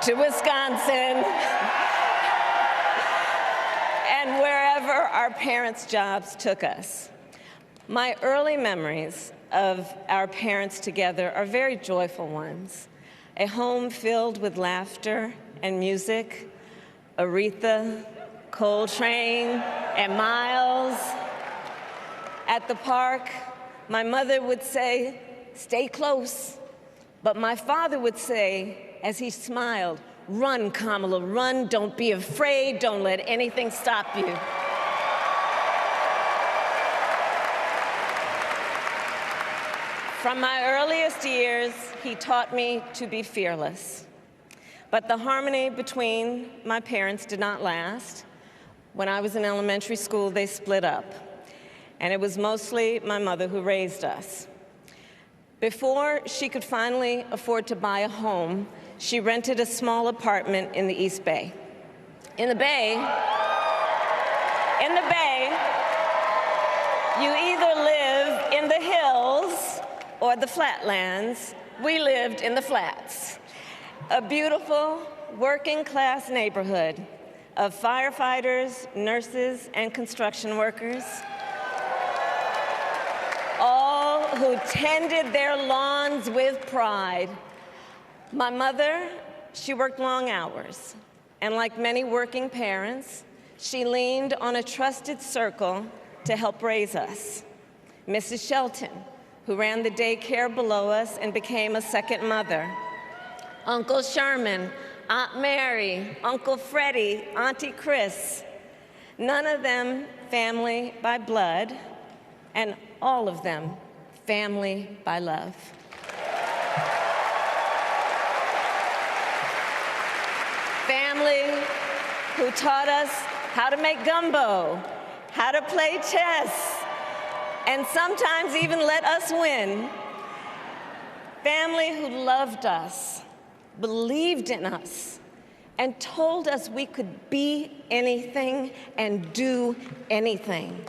Speaker 4: to Wisconsin, and wherever our parents' jobs took us. My early memories of our parents together are very joyful ones. A home filled with laughter and music, Aretha, Coltrane, and Miles. At the park, my mother would say, "Stay close." But my father would say, as he smiled, "Run, Kamala, run. Don't be afraid. Don't let anything stop you." From my earliest years, he taught me to be fearless. But the harmony between my parents did not last. When I was in elementary school, they split up. And it was mostly my mother who raised us. Before she could finally afford to buy a home, she rented a small apartment in the East Bay. In the Bay, you either live in the hills or the flatlands. We lived in the flats. A beautiful working-class neighborhood of firefighters, nurses, and construction workers, all who tended their lawns with pride. My mother, she worked long hours, and like many working parents, she leaned on a trusted circle to help raise us. Mrs. Shelton, who ran the daycare below us and became a second mother. Uncle Sherman, Aunt Mary, Uncle Freddie, Auntie Chris. None of them family by blood, and all of them family by love. Family who taught us how to make gumbo, how to play chess, and sometimes even let us win. Family who loved us, believed in us, and told us we could be anything and do anything.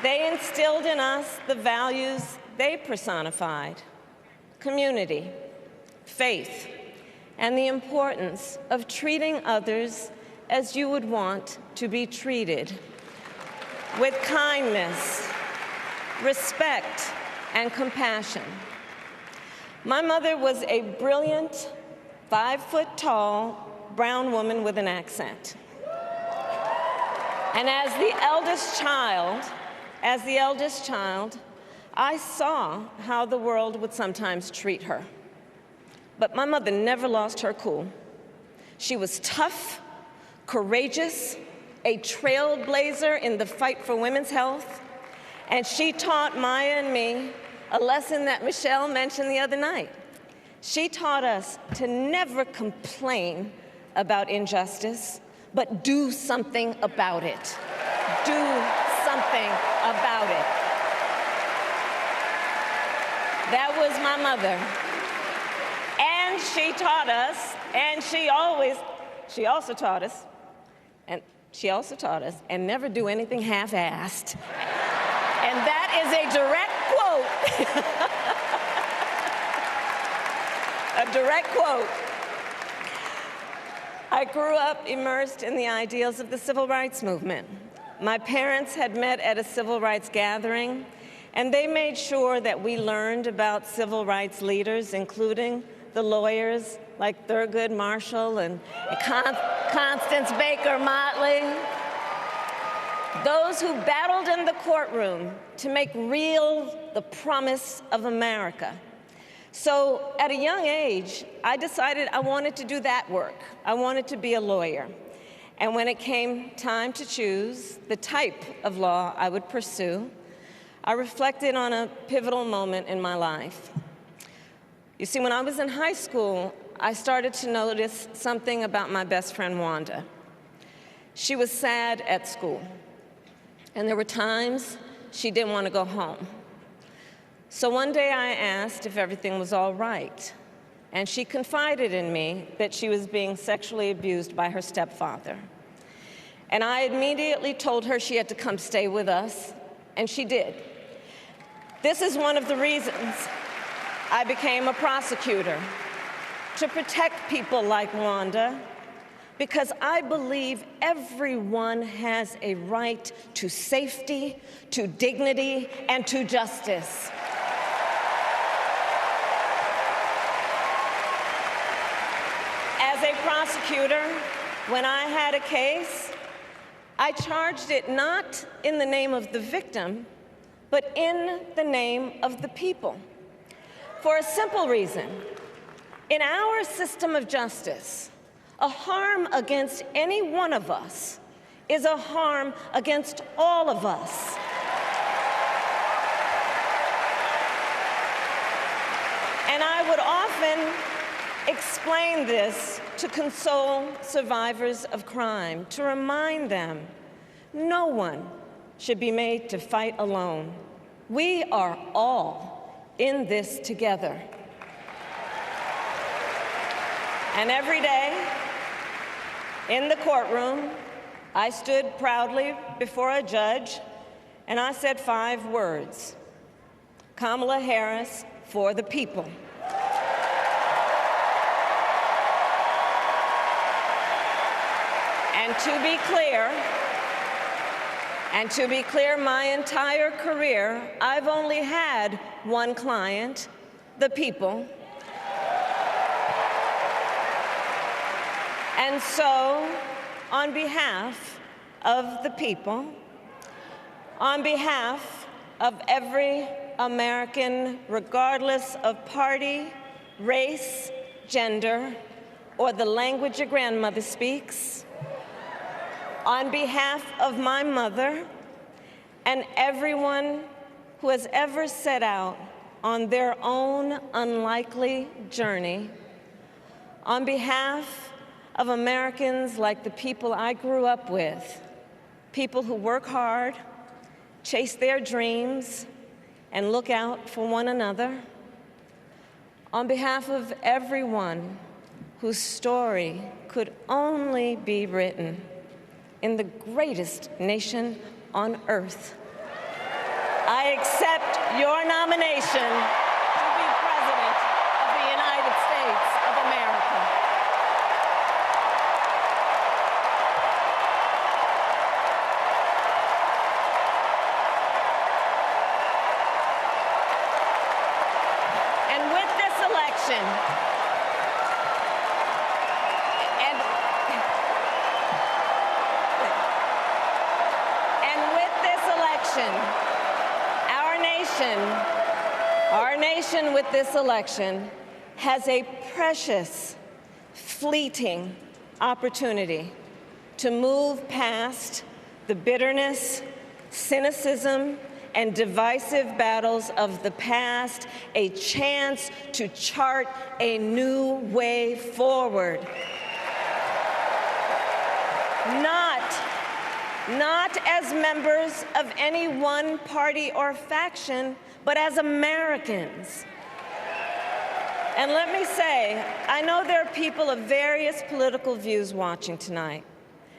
Speaker 4: They instilled in us the values they personified: community, faith, and the importance of treating others as you would want to be treated, with kindness, respect, and compassion. My mother was a brilliant, 5-foot-tall, brown woman with an accent. And as the eldest child, I saw how the world would sometimes treat her. But my mother never lost her cool. She was tough, courageous, a trailblazer in the fight for women's health, and she taught Maya and me a lesson that Michelle mentioned the other night. She taught us to never complain about injustice, but do something about it. Do something about it. That was my mother. And she taught us, and she also taught us, and never do anything half-assed. And that is a direct quote. A direct quote. I grew up immersed in the ideals of the civil rights movement. My parents had met at a civil rights gathering, and they made sure that we learned about civil rights leaders, including the lawyers like Thurgood Marshall and Constance Baker Motley, those who battled in the courtroom to make real the promise of America. So at a young age, I decided I wanted to do that work. I wanted to be a lawyer. And when it came time to choose the type of law I would pursue, I reflected on a pivotal moment in my life. You see, when I was in high school, I started to notice something about my best friend, Wanda. She was sad at school, and there were times she didn't want to go home. So one day I asked if everything was all right, and she confided in me that she was being sexually abused by her stepfather. And I immediately told her she had to come stay with us, and she did. This is one of the reasons I became a prosecutor, to protect people like Wanda, because I believe everyone has a right to safety, to dignity, and to justice. As a prosecutor, when I had a case, I charged it not in the name of the victim, but in the name of the people. For a simple reason. In our system of justice, a harm against any one of us is a harm against all of us. And I would often explain this to console survivors of crime, to remind them no one should be made to fight alone. We are all in this together. And every day in the courtroom, I stood proudly before a judge and I said 5 words: Kamala Harris for the people. And to be clear, my entire career, I've only had one client, the people. And so, on behalf of the people, on behalf of every American, regardless of party, race, gender, or the language your grandmother speaks, on behalf of my mother and everyone who has ever set out on their own unlikely journey, on behalf of Americans like the people I grew up with, people who work hard, chase their dreams, and look out for one another, on behalf of everyone whose story could only be written in the greatest nation on earth, I accept your nomination to be President of the United States of America. election, and with this election, our nation with this election has a precious, fleeting opportunity to move past the bitterness, cynicism, and divisive battles of the past, a chance to chart a new way forward. Not as members of any one party or faction, but as Americans. And let me say, I know there are people of various political views watching tonight,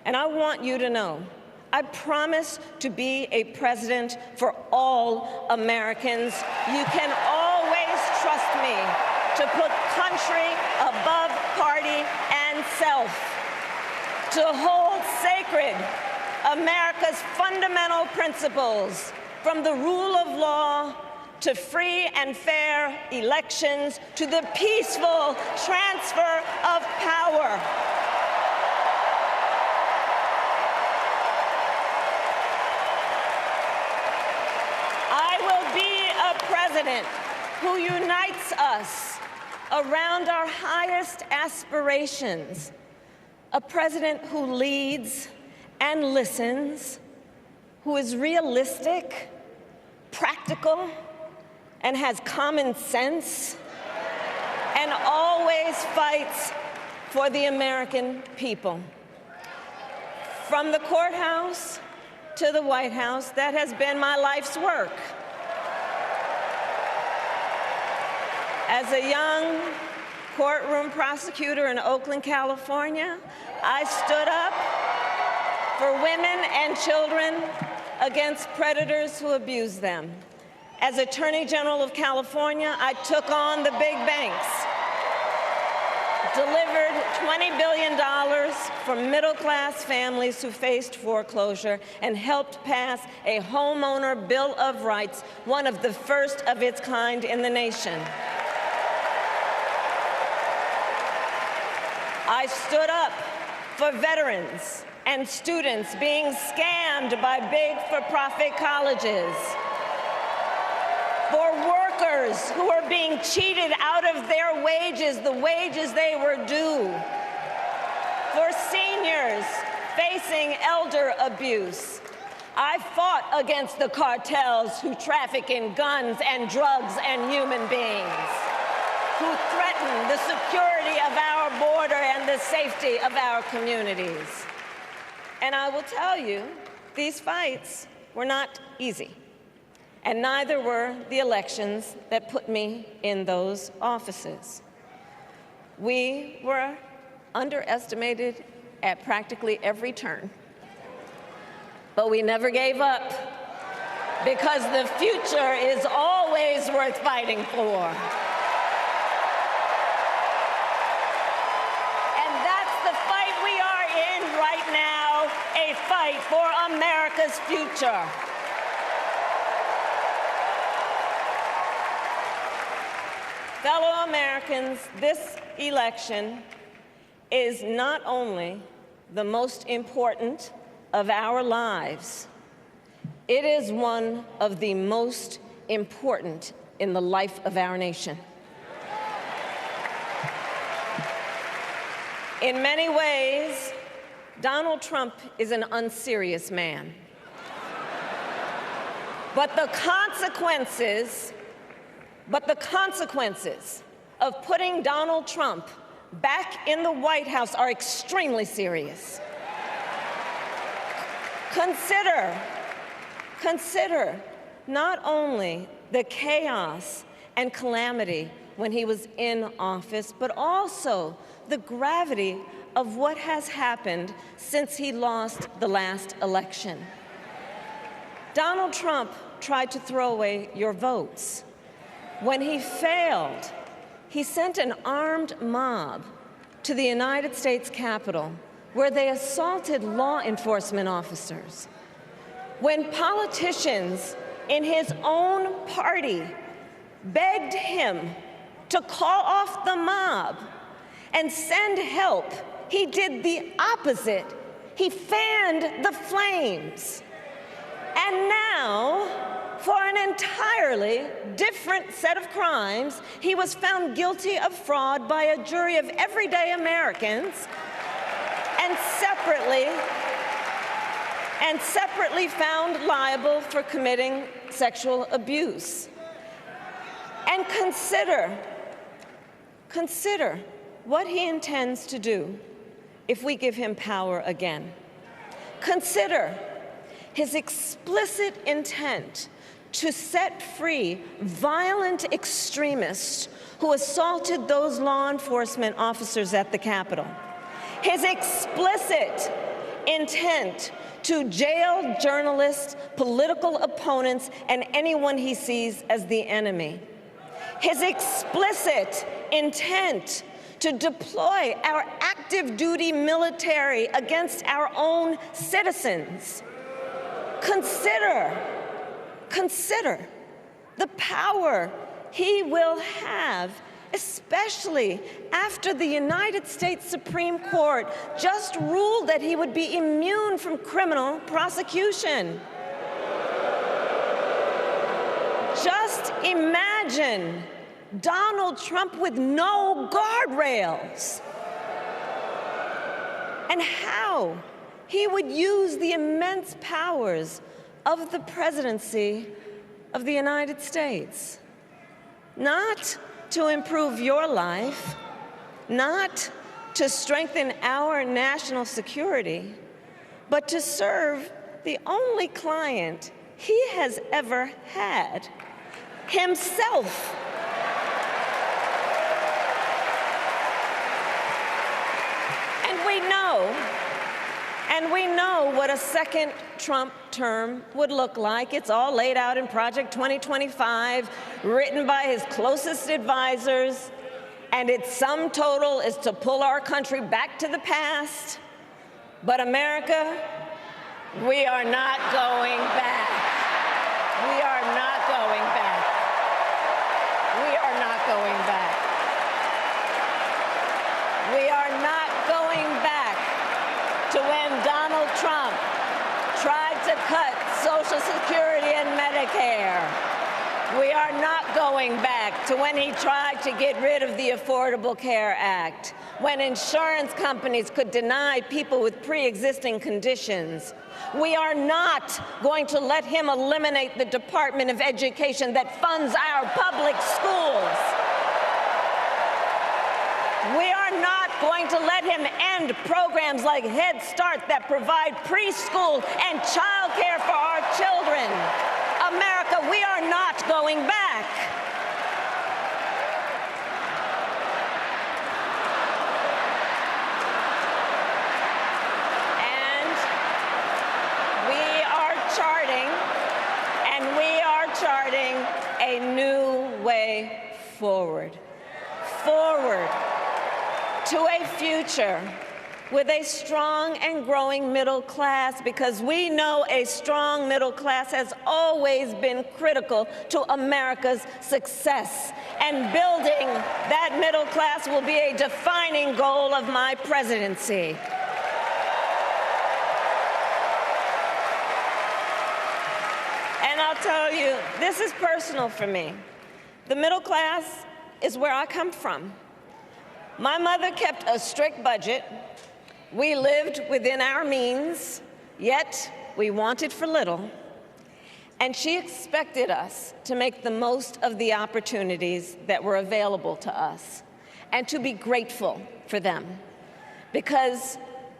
Speaker 4: and I want you to know, I promise to be a president for all Americans. You can always trust me to put country above party and self, to hold sacred America's fundamental principles, from the rule of law to free and fair elections, to the peaceful transfer of power. I will be a president who unites us around our highest aspirations, a president who leads and listens, who is realistic, practical, and has common sense, and always fights for the American people. From the courthouse to the White House, that has been my life's work. As a young courtroom prosecutor in Oakland, California, I stood up for women and children against predators who abuse them. As Attorney General of California, I took on the big banks, delivered $20 billion for middle-class families who faced foreclosure, and helped pass a homeowner Bill of Rights, one of the first of its kind in the nation. I stood up for veterans and students being scammed by big for-profit colleges, for workers who are being cheated out of their wages, the wages they were due, for seniors facing elder abuse. I fought against the cartels who traffic in guns and drugs and human beings, who threaten the security of our border and the safety of our communities. And I will tell you, these fights were not easy, and neither were the elections that put me in those offices. We were underestimated at practically every turn, but we never gave up, because the future is always worth fighting for. A fight for America's future. Fellow Americans, this election is not only the most important of our lives, it is one of the most important in the life of our nation. In many ways, Donald Trump is an unserious man. But the consequences of putting Donald Trump back in the White House are extremely serious. Consider not only the chaos and calamity when he was in office, but also the gravity of what has happened since he lost the last election. Donald Trump tried to throw away your votes. When he failed, he sent an armed mob to the United States Capitol, where they assaulted law enforcement officers. When politicians in his own party begged him to call off the mob and send help, he did the opposite. He fanned the flames. And now, for an entirely different set of crimes, he was found guilty of fraud by a jury of everyday Americans and separately found liable for committing sexual abuse. And consider what he intends to do if we give him power again. Consider his explicit intent to set free violent extremists who assaulted those law enforcement officers at the Capitol. His explicit intent to jail journalists, political opponents, and anyone he sees as the enemy. His explicit intent to deploy our active duty military against our own citizens. Consider the power he will have, especially after the United States Supreme Court just ruled that he would be immune from criminal prosecution. Just imagine Donald Trump with no guardrails, and how he would use the immense powers of the presidency of the United States, not to improve your life, not to strengthen our national security, but to serve the only client he has ever had, himself. And we know what a second Trump term would look like. It's all laid out in Project 2025, written by his closest advisors, and its sum total is to pull our country back to the past. But America, we are not going back. We are not going back. We are not going back. We are not going back to when Donald Trump tried to cut Social Security and Medicare. We are not going back to when he tried to get rid of the Affordable Care Act, when insurance companies could deny people with pre-existing conditions. We are not going to let him eliminate the Department of Education that funds our public schools. We are not going to let him end programs like Head Start that provide preschool and child care for our children. America, we are not going back. And we are charting a new way forward. Forward to a future with a strong and growing middle class, because we know a strong middle class has always been critical to America's success. And building that middle class will be a defining goal of my presidency. And I'll tell you, this is personal for me. The middle class is where I come from. My mother kept a strict budget. We lived within our means, yet we wanted for little. And she expected us to make the most of the opportunities that were available to us and to be grateful for them. Because,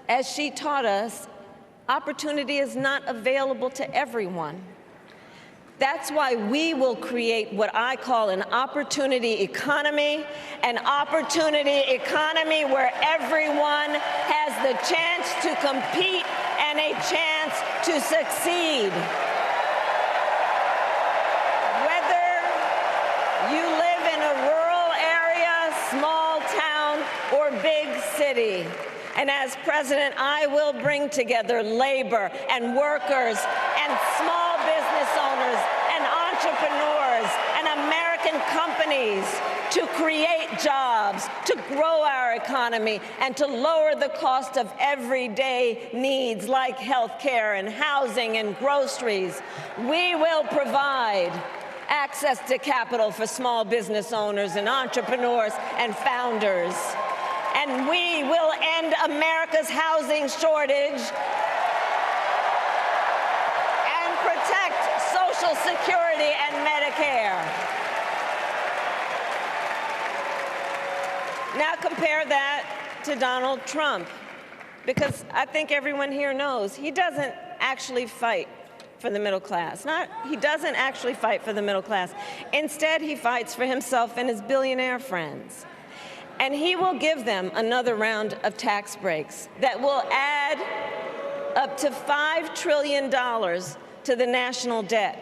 Speaker 4: as she taught us, opportunity is not available to everyone. That's why we will create what I call an opportunity economy where everyone has the chance to compete and a chance to succeed. Whether you live in a rural area, small town, or big city. And as president, I will bring together labor and workers and small business owners and entrepreneurs and American companies to create jobs, to grow our economy, and to lower the cost of everyday needs like health care and housing and groceries. We will provide access to capital for small business owners and entrepreneurs and founders. And we will end America's housing shortage and protect Social Security and Medicare. Now compare that to Donald Trump, because I think everyone here knows he doesn't actually fight for the middle class. He doesn't actually fight for the middle class. Instead, he fights for himself and his billionaire friends. And he will give them another round of tax breaks that will add up to $5 trillion to the national debt.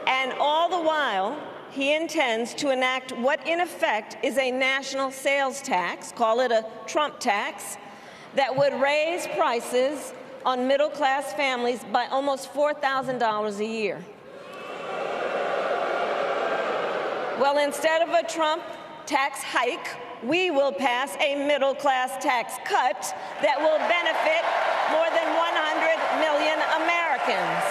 Speaker 4: And all the while, he intends to enact what in effect is a national sales tax, call it a Trump tax, that would raise prices on middle-class families by almost $4,000 a year. Well, instead of a Trump tax hike, we will pass a middle-class tax cut that will benefit more than 100 million Americans.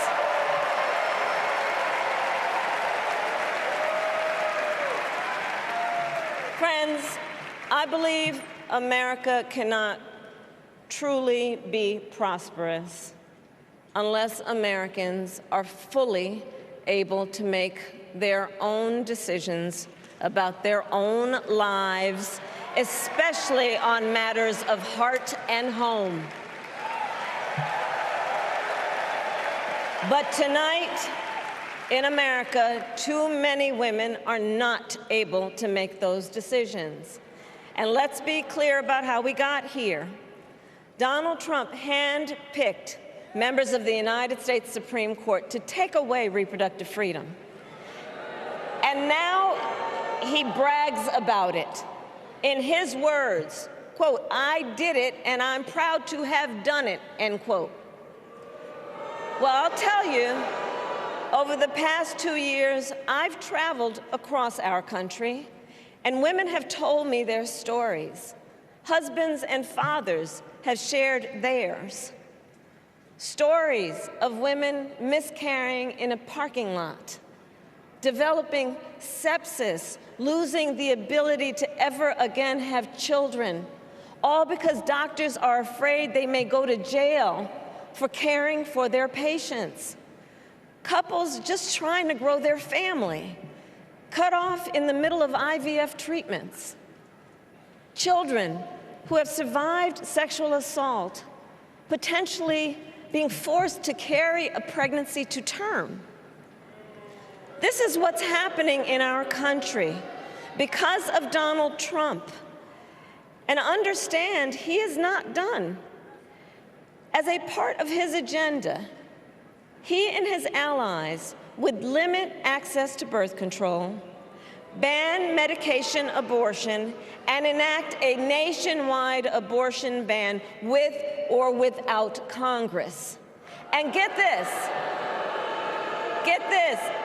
Speaker 4: Friends, I believe America cannot truly be prosperous unless Americans are fully able to make their own decisions about their own lives, especially on matters of heart and home. But tonight, in America, too many women are not able to make those decisions. And let's be clear about how we got here. Donald Trump handpicked members of the United States Supreme Court to take away reproductive freedom. And now he brags about it. In his words, quote, "I did it and I'm proud to have done it," end quote. Well, I'll tell you, over the past 2 years, I've traveled across our country, and women have told me their stories. Husbands and fathers have shared theirs. Stories of women miscarrying in a parking lot, developing sepsis, losing the ability to ever again have children, all because doctors are afraid they may go to jail for caring for their patients. Couples just trying to grow their family, cut off in the middle of IVF treatments. Children who have survived sexual assault, potentially being forced to carry a pregnancy to term. This is what's happening in our country because of Donald Trump. And understand, he is not done. As a part of his agenda, he and his allies would limit access to birth control, ban medication abortion, and enact a nationwide abortion ban with or without Congress. And get this,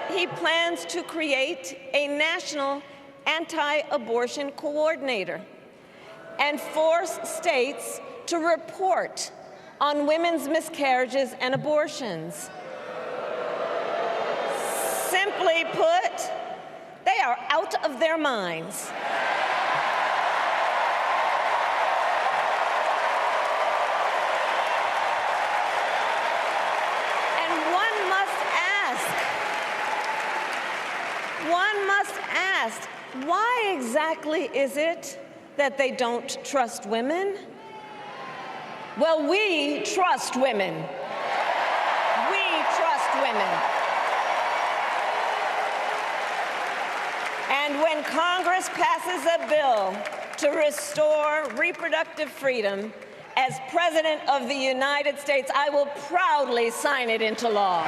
Speaker 4: he plans to create a national anti-abortion coordinator and force states to report on women's miscarriages and abortions. Simply put, they are out of their minds. And one must ask, why exactly is it that they don't trust women? Well, we trust women. We trust women. And when Congress passes a bill to restore reproductive freedom, as President of the United States, I will proudly sign it into law.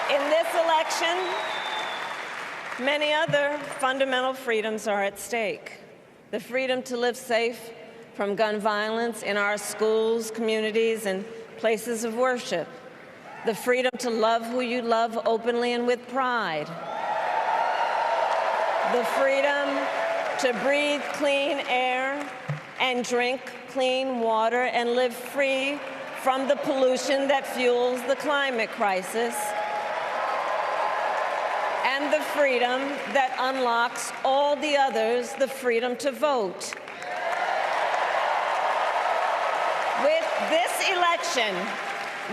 Speaker 4: In this election, many other fundamental freedoms are at stake. The freedom to live safe from gun violence in our schools, communities, and places of worship. The freedom to love who you love openly and with pride. The freedom to breathe clean air and drink clean water and live free from the pollution that fuels the climate crisis. And the freedom that unlocks all the others, the freedom to vote. With this election,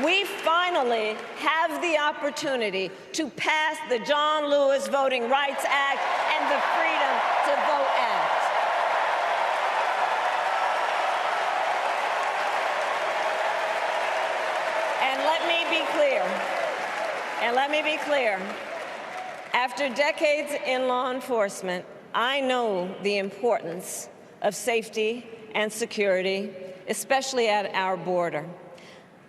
Speaker 4: we finally have the opportunity to pass the John Lewis Voting Rights Act and the Freedom to Vote Act. And let me be clear, after decades in law enforcement, I know the importance of safety and security, especially at our border.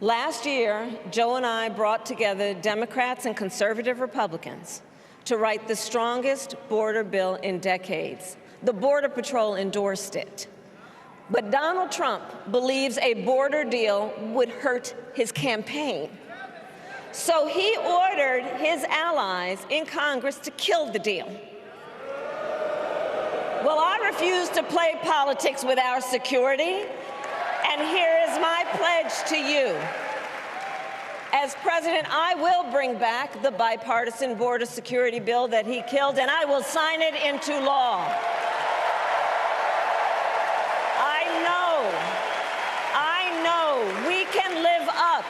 Speaker 4: Last year, Joe and I brought together Democrats and conservative Republicans to write the strongest border bill in decades. The Border Patrol endorsed it. But Donald Trump believes a border deal would hurt his campaign. So he ordered his allies in Congress to kill the deal. Well, I refuse to play politics with our security, and here is my pledge to you. As president, I will bring back the bipartisan border security bill that he killed, and I will sign it into law. I know we can live up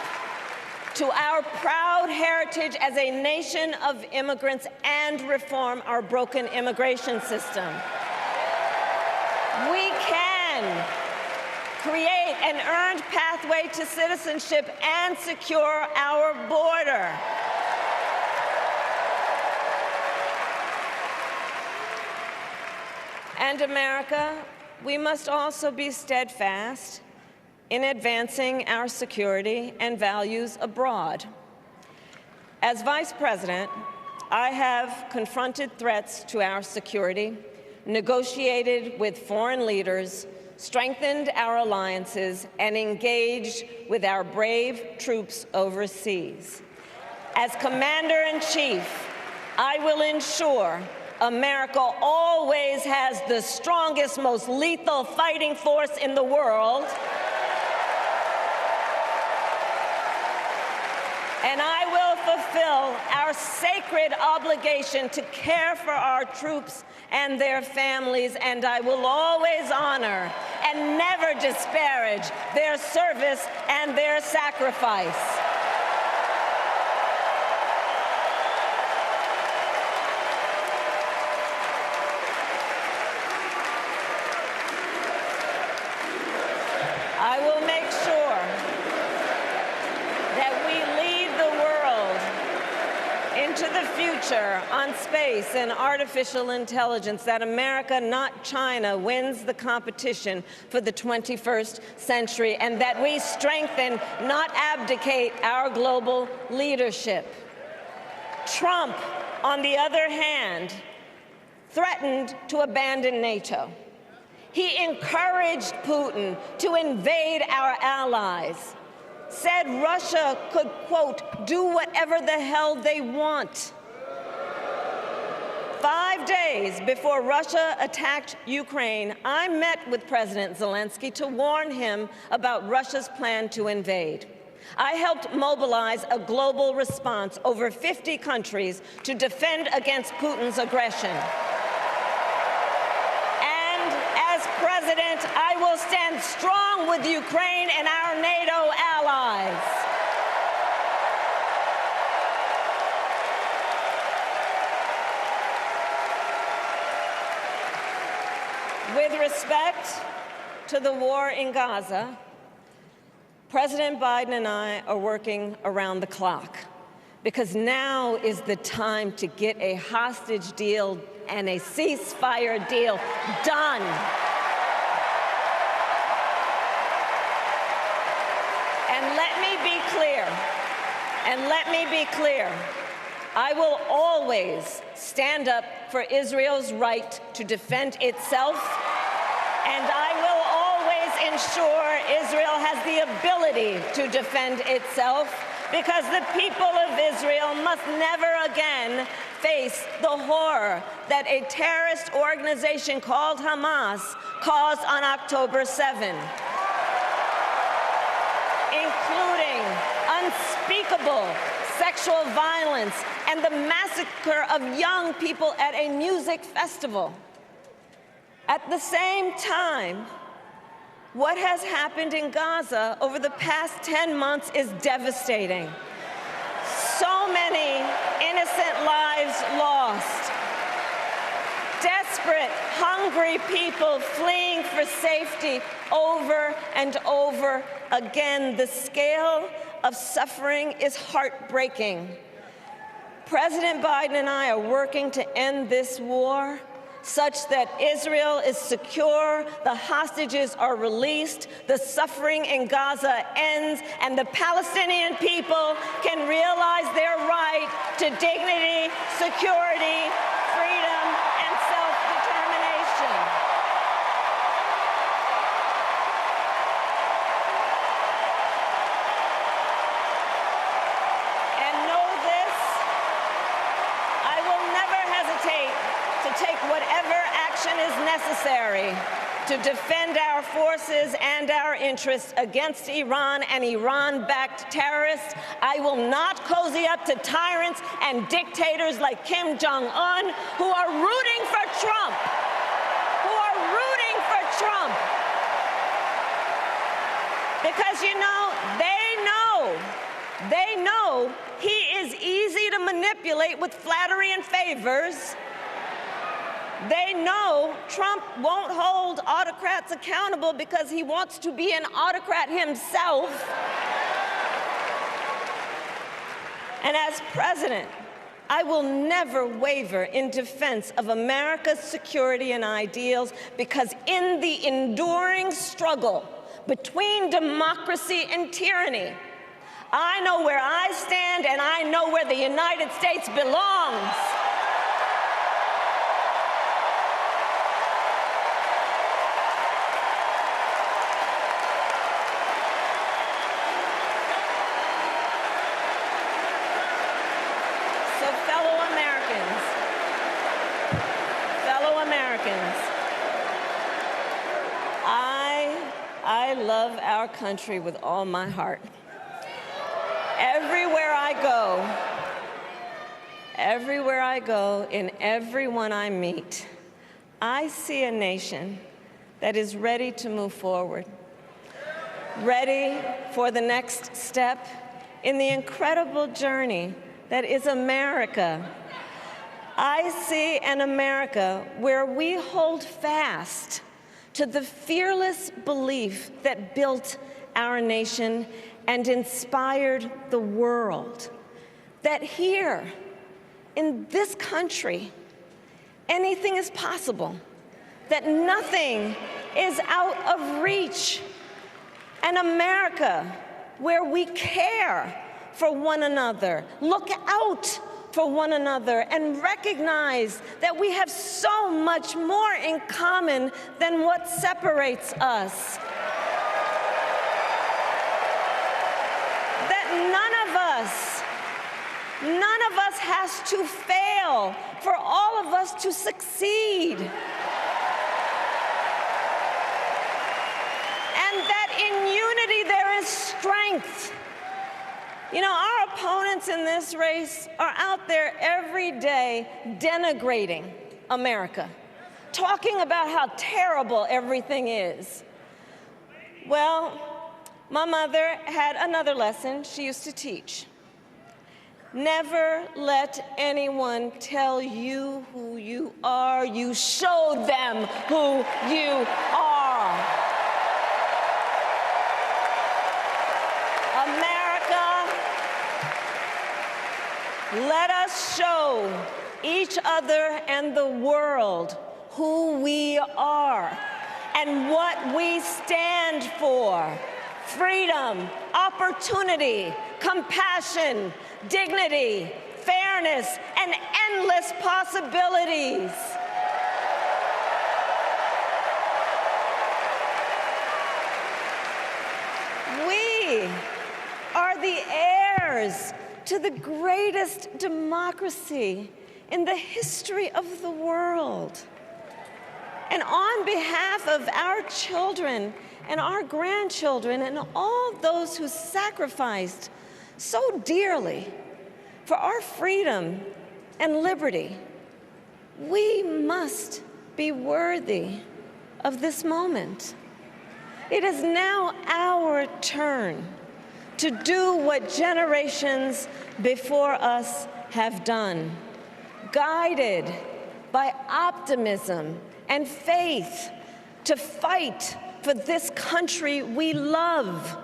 Speaker 4: to our proud heritage as a nation of immigrants and reform our broken immigration system. We can create an earned pathway to citizenship and secure our border. And America, we must also be steadfast in advancing our security and values abroad. As Vice President, I have confronted threats to our security, negotiated with foreign leaders, strengthened our alliances, and engaged with our brave troops overseas. As Commander-in-Chief, I will ensure America always has the strongest, most lethal fighting force in the world, and I will fulfill our sacred obligation to care for our troops and their families, and I will always honor and never disparage their service and their sacrifice. I will make sure that we lead the world into the future on space and artificial intelligence, that America, not China, wins the competition for the 21st century, and that we strengthen, not abdicate, our global leadership. Trump, on the other hand, threatened to abandon NATO. He encouraged Putin to invade our allies, said Russia could, quote, do whatever the hell they want. 5 days before Russia attacked Ukraine, I met with President Zelensky to warn him about Russia's plan to invade. I helped mobilize a global response, over 50 countries, to defend against Putin's aggression. As president, I will stand strong with Ukraine and our NATO allies. With respect to the war in Gaza, President Biden and I are working around the clock, because now is the time to get a hostage deal and a ceasefire deal done. And let me be clear, I will always stand up for Israel's right to defend itself, and I will always ensure Israel has the ability to defend itself, because the people of Israel must never again face the horror that a terrorist organization called Hamas caused on October 7, including unspeakable sexual violence and the massacre of young people at a music festival. At the same time, what has happened in Gaza over the past 10 months is devastating. So many innocent lives lost. Desperate, hungry people fleeing for safety over and over again. The scale of suffering is heartbreaking. President Biden and I are working to end this war such that Israel is secure, the hostages are released, the suffering in Gaza ends, and the Palestinian people can realize their right to dignity, security, freedom, and self-determination. And know this, I will never hesitate to take whatever action is necessary to defend our forces and our interests against Iran and Iran-backed terrorists. I will not cozy up to tyrants and dictators like Kim Jong-un, who are rooting for Trump, Because, you know, they know he is easy to manipulate with flattery and favors. They know Trump won't hold autocrats accountable because he wants to be an autocrat himself. And as president, I will never waver in defense of America's security and ideals, because in the enduring struggle between democracy and tyranny, I know where I stand and I know where the United States belongs. I love our country with all my heart. Everywhere I go, in everyone I meet, I see a nation that is ready to move forward, ready for the next step in the incredible journey that is America. I see an America where we hold fast to the fearless belief that built our nation and inspired the world, that here, in this country, anything is possible, that nothing is out of reach. An America where we care for one another, look out for one another, and recognize that we have so much more in common than what separates us. That none of us has to fail for all of us to succeed. And that in unity there is strength. You know, our opponents in this race are out there every day denigrating America, talking about how terrible everything is. Well, my mother had another lesson she used to teach. Never let anyone tell you who you are. You show them who you are. Let us show each other and the world who we are and what we stand for. Freedom, opportunity, compassion, dignity, fairness, and endless possibilities. We are the heirs to the greatest democracy in the history of the world. And on behalf of our children and our grandchildren and all those who sacrificed so dearly for our freedom and liberty, we must be worthy of this moment. It is now our turn to do what generations before us have done, guided by optimism and faith, to fight for this country we love,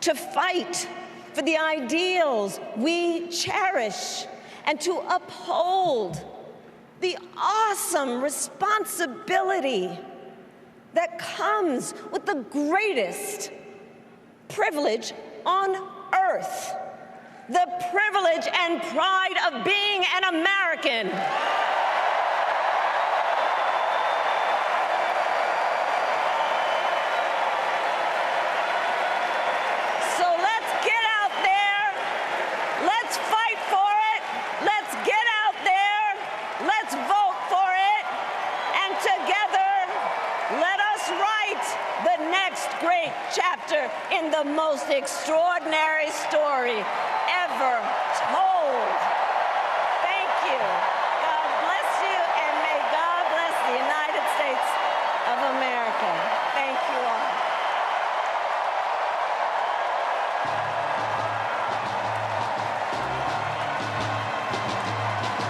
Speaker 4: to fight for the ideals we cherish, and to uphold the awesome responsibility that comes with the greatest privilege on earth, the privilege and pride of being an American. So let's get out there, let's fight for it, let's get out there, let's vote for it, and together let us write the next great chapter in the most extraordinary story ever told. Thank you. God bless you, and may God bless the United States of America. Thank you all.